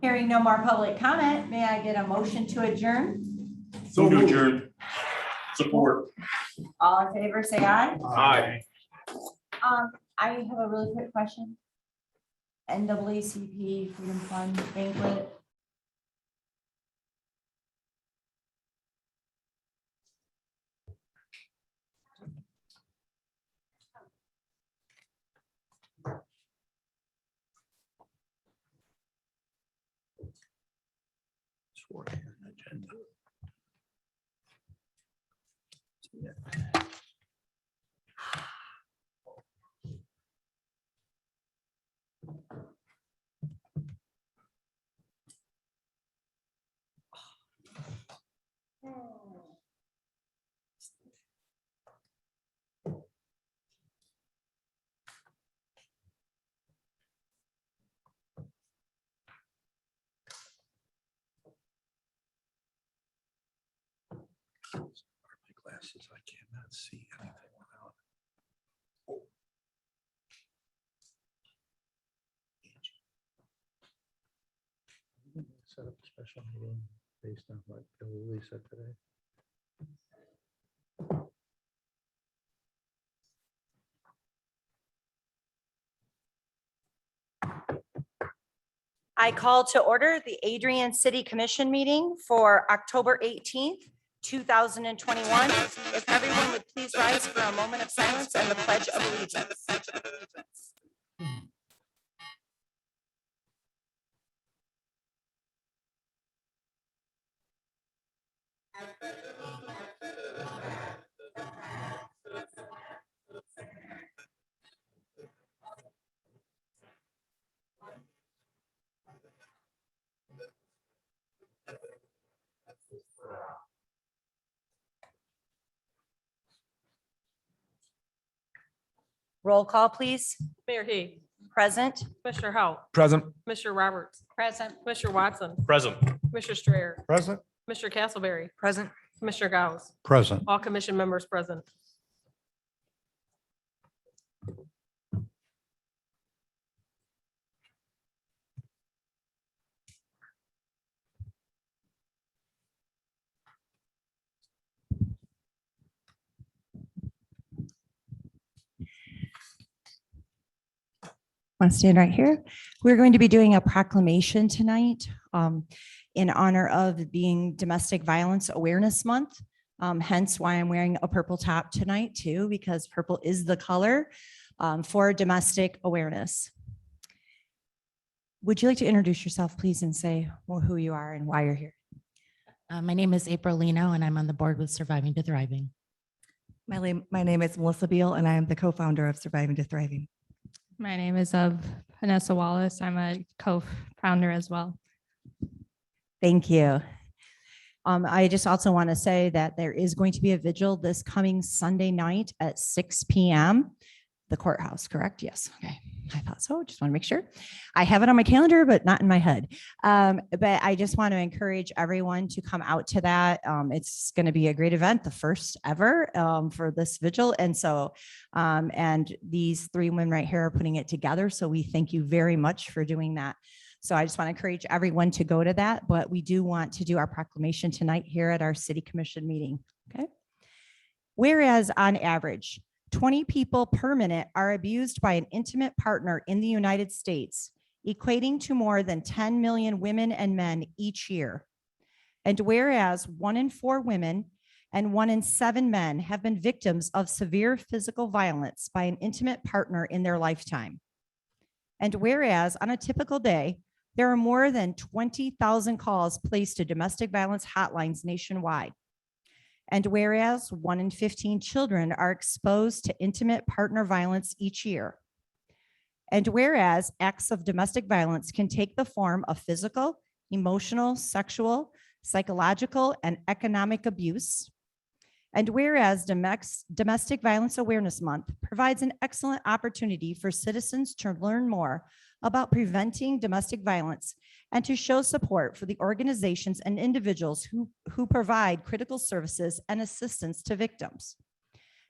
Hearing no more public comment, may I get a motion to adjourn?
So to adjourn. Support.
All in favor, say aye.
Aye.
I have a really quick question. NAACP Freedom Fund banquet.
Glasses, I cannot see anything without. Set up a special meeting based on what Bill Lee said today.
I call to order the Adrian City Commission meeting for October 18th, 2021. If everyone would please rise for a moment of silence and the Pledge of Allegiance. Roll call, please.
Mayor Heath,
Present.
Commissioner Hou,
Present.
Commissioner Roberts,
Present.
Commissioner Watson,
Present.
Commissioner Strayer,
Present.
Commissioner Castleberry,
Present.
Commissioner Gauss,
Present.
all commission members present.
Want to stand right here? We're going to be doing a proclamation tonight in honor of being Domestic Violence Awareness Month. Hence why I'm wearing a purple top tonight too, because purple is the color for domestic awareness. Would you like to introduce yourself, please, and say who you are and why you're here?
My name is April Lino, and I'm on the board with Surviving to Thriving.
My name is Melissa Beal, and I am the co-founder of Surviving to Thriving.
My name is Vanessa Wallace. I'm a co-founder as well.
Thank you. I just also want to say that there is going to be a vigil this coming Sunday night at 6 p.m. The courthouse, correct? Yes. Okay. I thought so. Just want to make sure. I have it on my calendar, but not in my head. But I just want to encourage everyone to come out to that. It's going to be a great event, the first ever for this vigil. And so, and these three women right here are putting it together. So we thank you very much for doing that. So I just want to encourage everyone to go to that, but we do want to do our proclamation tonight here at our city commission meeting. Okay. Whereas on average, 20 people per minute are abused by an intimate partner in the United States, equating to more than 10 million women and men each year. And whereas 1 in 4 women and 1 in 7 men have been victims of severe physical violence by an intimate partner in their lifetime. And whereas on a typical day, there are more than 20,000 calls placed to domestic violence hotlines nationwide. And whereas 1 in 15 children are exposed to intimate partner violence each year. And whereas acts of domestic violence can take the form of physical, emotional, sexual, psychological, and economic abuse. And whereas Domestic Violence Awareness Month provides an excellent opportunity for citizens to learn more about preventing domestic violence and to show support for the organizations and individuals who provide critical services and assistance to victims.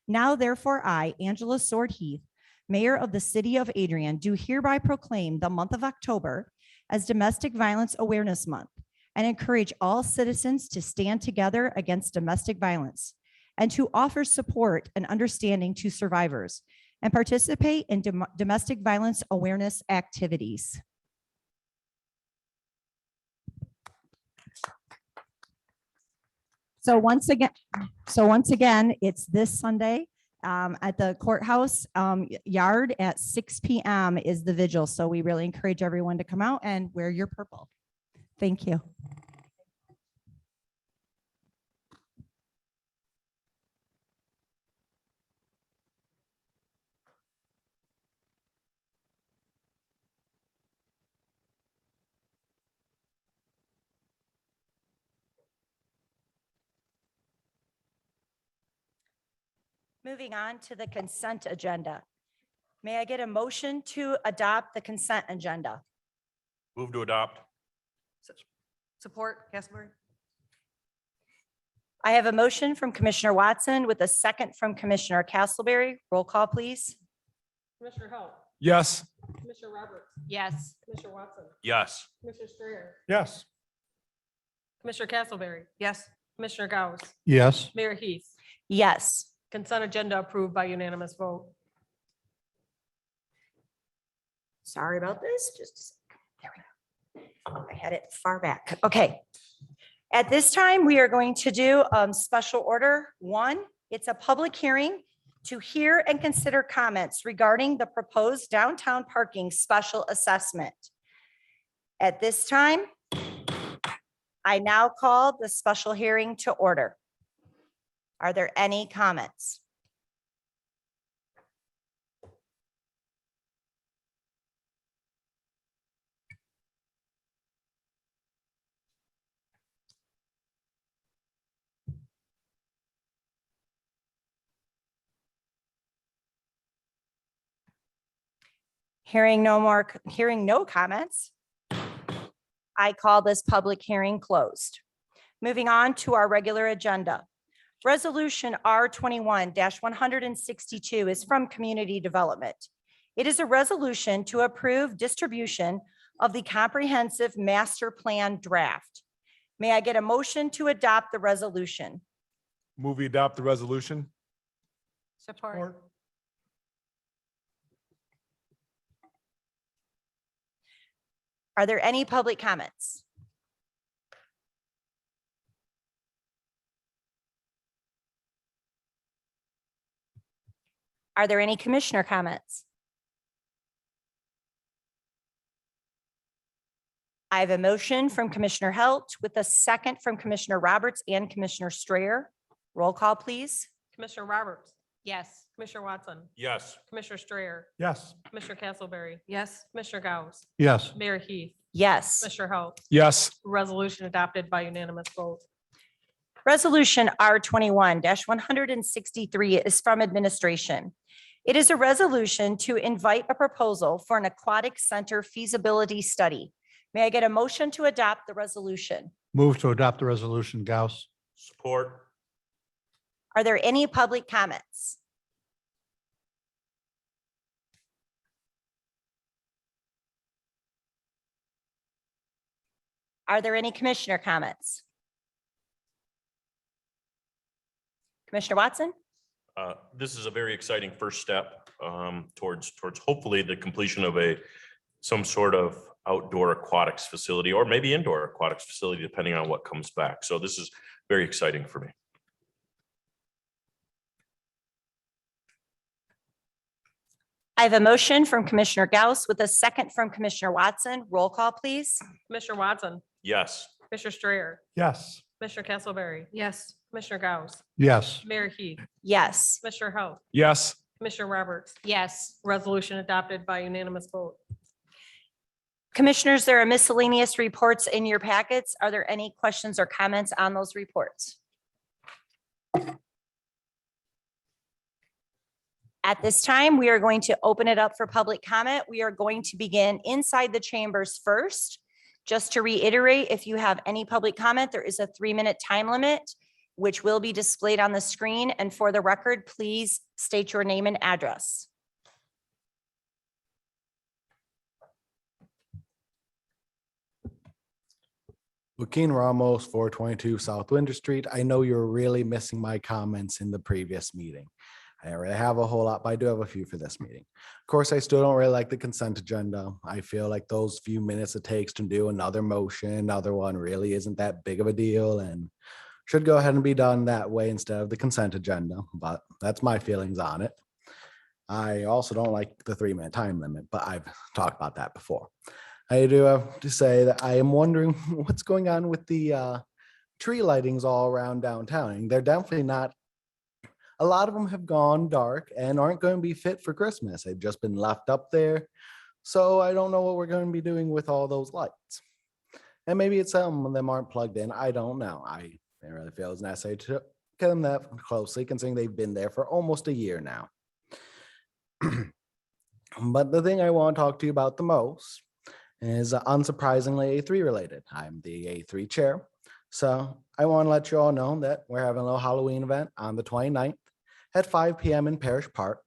Now, therefore, I, Angela Sword Heath, Mayor of the City of Adrian, do hereby proclaim the month of October as Domestic Violence Awareness Month and encourage all citizens to stand together against domestic violence and to offer support and understanding to survivors and participate in domestic violence awareness activities. So once again, it's this Sunday at the courthouse yard at 6 p.m. is the vigil. So we really encourage everyone to come out and wear your purple. Thank you. Moving on to the consent agenda. May I get a motion to adopt the consent agenda?
Move to adopt.
Support, Castleberry.
I have a motion from Commissioner Watson with a second from Commissioner Castleberry. Roll call, please.
Commissioner Hou,
Yes.
Commissioner Roberts,
Yes.
Commissioner Watson,
Yes.
Commissioner Strayer,
Yes.
Commissioner Castleberry,
Yes.
Commissioner Gauss,
Yes.
Mayor Heath.
Yes.
Consent agenda approved by unanimous vote.
Sorry about this. Just a second. There we go. I had it far back. Okay. At this time, we are going to do special order 1. It's a public hearing to hear and consider comments regarding the proposed downtown parking special assessment. At this time, I now call the special hearing to order. Are there any comments? Hearing no comments, I call this public hearing closed. Moving on to our regular agenda. Resolution R21-162 is from Community Development. It is a resolution to approve distribution of the comprehensive master plan draft. May I get a motion to adopt the resolution?
Move we adopt the resolution.
Support.
Are there any public comments? Are there any commissioner comments? I have a motion from Commissioner Halt with a second from Commissioner Roberts and Commissioner Strayer. Roll call, please.
Commissioner Roberts,
Yes.
Commissioner Watson,
Yes.
Commissioner Strayer,
Yes.
Commissioner Castleberry,
Yes.
Commissioner Gauss,
Yes.
Mayor Heath,
Yes.
Commissioner Halt.
Yes.
Resolution adopted by unanimous vote.
Resolution R21-163 is from administration. It is a resolution to invite a proposal for an aquatic center feasibility study. May I get a motion to adopt the resolution?
Move to adopt the resolution, Gauss.
Support.
Are there any public comments? Are there any commissioner comments? Commissioner Watson?
This is a very exciting first step towards hopefully the completion of some sort of outdoor aquatics facility, or maybe indoor aquatics facility, depending on what comes back. So this is very exciting for me.
I have a motion from Commissioner Gauss with a second from Commissioner Watson. Roll call, please.
Commissioner Watson,
Yes.
Commissioner Strayer,
Yes.
Commissioner Castleberry,
Yes.
Commissioner Gauss,
Yes.
Mayor Heath,
Yes.
Commissioner Halt,
Yes.
Commissioner Roberts.
Yes.
Resolution adopted by unanimous vote.
Commissioners, there are miscellaneous reports in your packets. Are there any questions or comments on those reports? At this time, we are going to open it up for public comment. We are going to begin inside the chambers first. Just to reiterate, if you have any public comment, there is a 3-minute time limit, which will be displayed on the screen. And for the record, please state your name and address.
Joaquin Ramos, 422 South Winter Street. I know you're really missing my comments in the previous meeting. I don't really have a whole lot, but I do have a few for this meeting. Of course, I still don't really like the consent agenda. I feel like those few minutes it takes to do another motion, another one really isn't that big of a deal and should go ahead and be done that way instead of the consent agenda, but that's my feelings on it. I also don't like the 3-minute time limit, but I've talked about that before. I do have to say that I am wondering what's going on with the tree lightings all around downtown. And they're definitely not, a lot of them have gone dark and aren't going to be fit for Christmas. They've just been left up there. So I don't know what we're going to be doing with all those lights. And maybe it's some of them aren't plugged in. I don't know. I really feel it's necessary to look at them that closely, considering they've been there for almost a year now. But the thing I want to talk to you about the most is unsurprisingly A3 related. I'm the A3 chair. So I want to let you all know that we're having a little Halloween event on the 29th at 5 p.m. in Parish Park.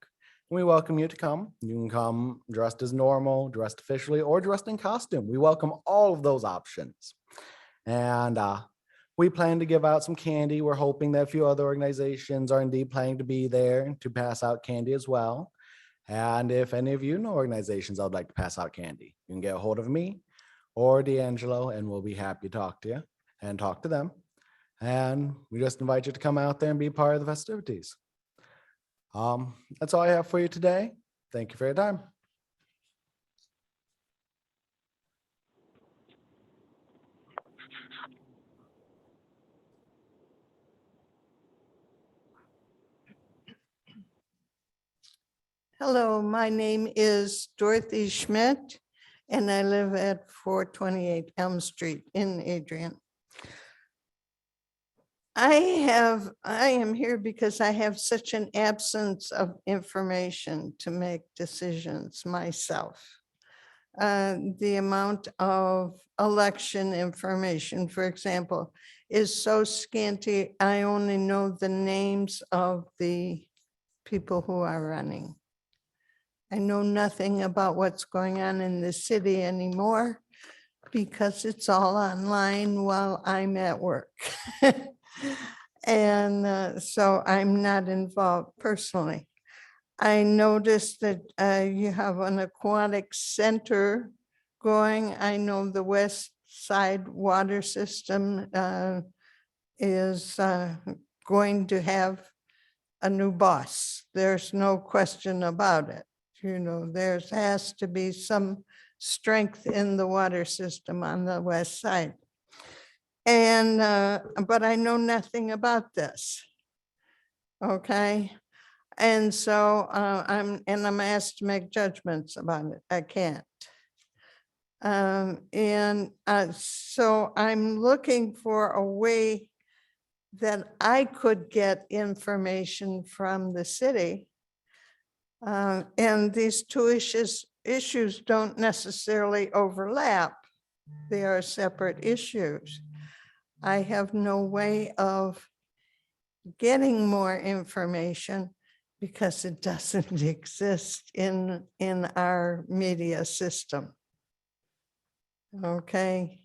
We welcome you to come. You can come dressed as normal, dressed officially, or dressed in costume. We welcome all of those options. And we plan to give out some candy. We're hoping that a few other organizations are indeed planning to be there to pass out candy as well. And if any of you know organizations that would like to pass out candy, you can get a hold of me or D'Angelo, and we'll be happy to talk to you. and talk to them. And we just invite you to come out there and be part of the festivities. That's all I have for you today. Thank you for your time.
Hello, my name is Dorothy Schmidt, and I live at 428 Elm Street in Adrian. I am here because I have such an absence of information to make decisions myself. The amount of election information, for example, is so scanty. I only know the names of the people who are running. I know nothing about what's going on in the city anymore because it's all online while I'm at work. And so I'm not involved personally. I noticed that you have an aquatic center going. I know the west side water system is going to have a new boss. There's no question about it. You know, there has to be some strength in the water system on the west side. And, but I know nothing about this. Okay. And so I'm asked to make judgments about it. I can't. So I'm looking for a way that I could get information from the city. And these two issues don't necessarily overlap. They are separate issues. I have no way of getting more information because it doesn't exist in our media system. Okay.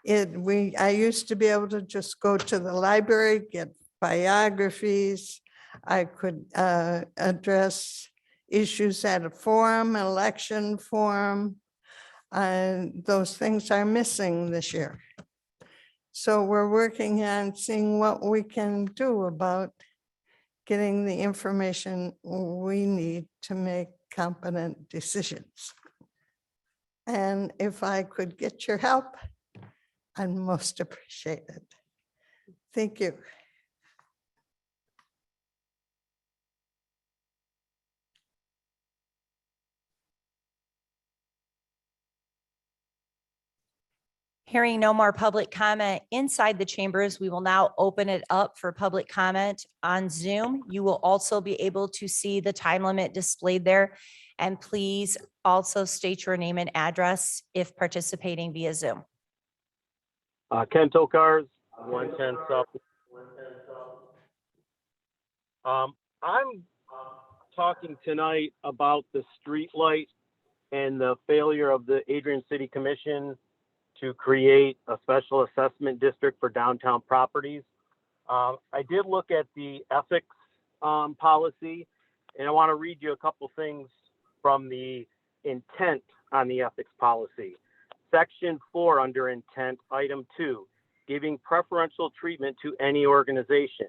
I used to be able to just go to the library, get biographies. I could address issues at a forum, election forum. Those things are missing this year. So we're working on seeing what we can do about getting the information we need to make competent decisions. And if I could get your help, I'd most appreciate it. Thank you.
Hearing no more public comment inside the chambers, we will now open it up for public comment on Zoom. You will also be able to see the time limit displayed there. And please also state your name and address if participating via Zoom.
Ken Tokars, 110 South. I'm talking tonight about the street light and the failure of the Adrian City Commission to create a special assessment district for downtown properties. I did look at the ethics policy, and I want to read you a couple things from the intent on the ethics policy. Section 4 under intent, item 2, giving preferential treatment to any organization.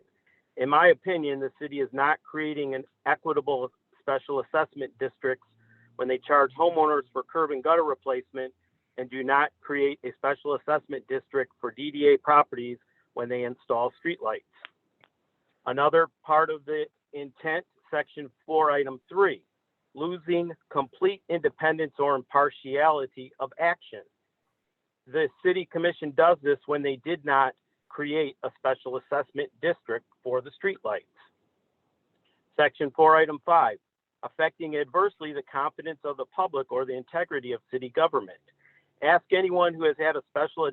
In my opinion, the city is not creating an equitable special assessment districts when they charge homeowners for curb and gutter replacement and do not create a special assessment district for DDA properties when they install streetlights. Another part of the intent, section 4, item 3, losing complete independence or impartiality of action. The city commission does this when they did not create a special assessment district for the streetlights. Section 4, item 5, affecting adversely the confidence of the public or the integrity of city government. Ask anyone who has had a special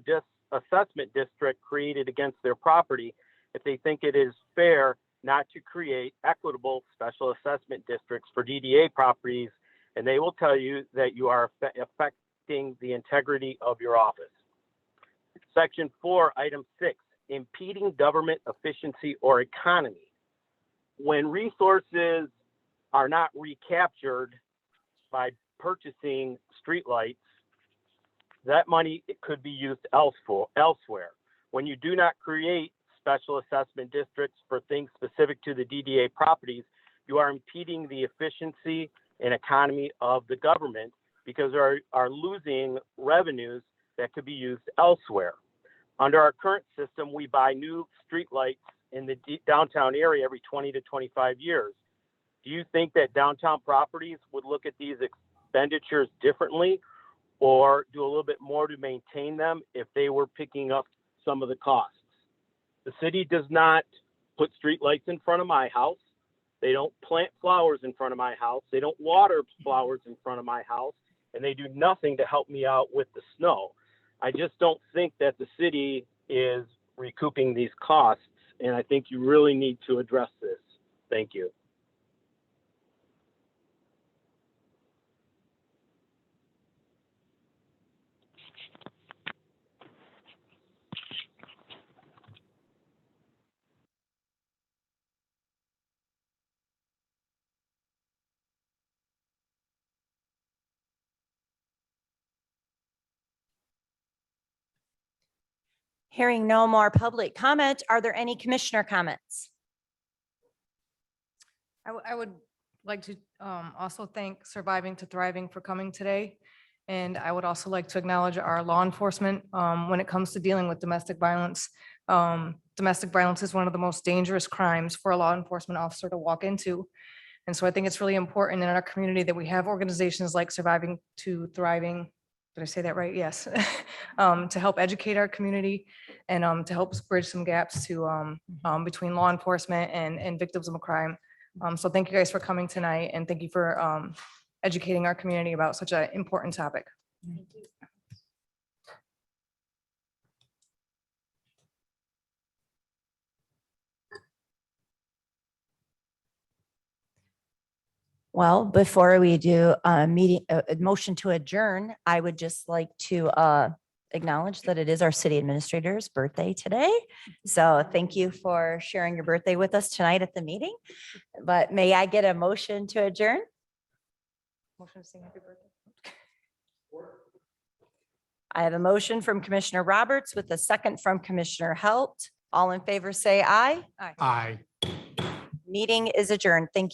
assessment district created against their property if they think it is fair not to create equitable special assessment districts for DDA properties, and they will tell you that you are affecting the integrity of your office. Section 4, item 6, impeding government efficiency or economy. When resources are not recaptured by purchasing streetlights, that money could be used elsewhere. When you do not create special assessment districts for things specific to the DDA properties, you are impeding the efficiency and economy of the government because they are losing revenues that could be used elsewhere. Under our current system, we buy new streetlights in the downtown area every 20 to 25 years. Do you think that downtown properties would look at these expenditures differently or do a little bit more to maintain them if they were picking up some of the costs? The city does not put streetlights in front of my house. They don't plant flowers in front of my house. They don't water flowers in front of my house, and they do nothing to help me out with the snow. I just don't think that the city is recouping these costs, and I think you really need to address this. Thank you.
Hearing no more public comment, are there any commissioner comments?
I would like to also thank Surviving to Thriving for coming today. And I would also like to acknowledge our law enforcement when it comes to dealing with domestic violence. Domestic violence is one of the most dangerous crimes for a law enforcement officer to walk into. And so I think it's really important in our community that we have organizations like Surviving to Thriving. Did I say that right? Yes. To help educate our community and to help bridge some gaps to between law enforcement and victims of a crime. So thank you guys for coming tonight and thank you for educating our community about such an important topic.
Well, before we do a motion to adjourn, I would just like to acknowledge that it is our city administrator's birthday today. So thank you for sharing your birthday with us tonight at the meeting. But may I get a motion to adjourn?
Motion to sing happy birthday.
I have a motion from Commissioner Roberts with a second from Commissioner Halt. All in favor, say aye.
Aye.
Aye.
Meeting is adjourned. Thank you.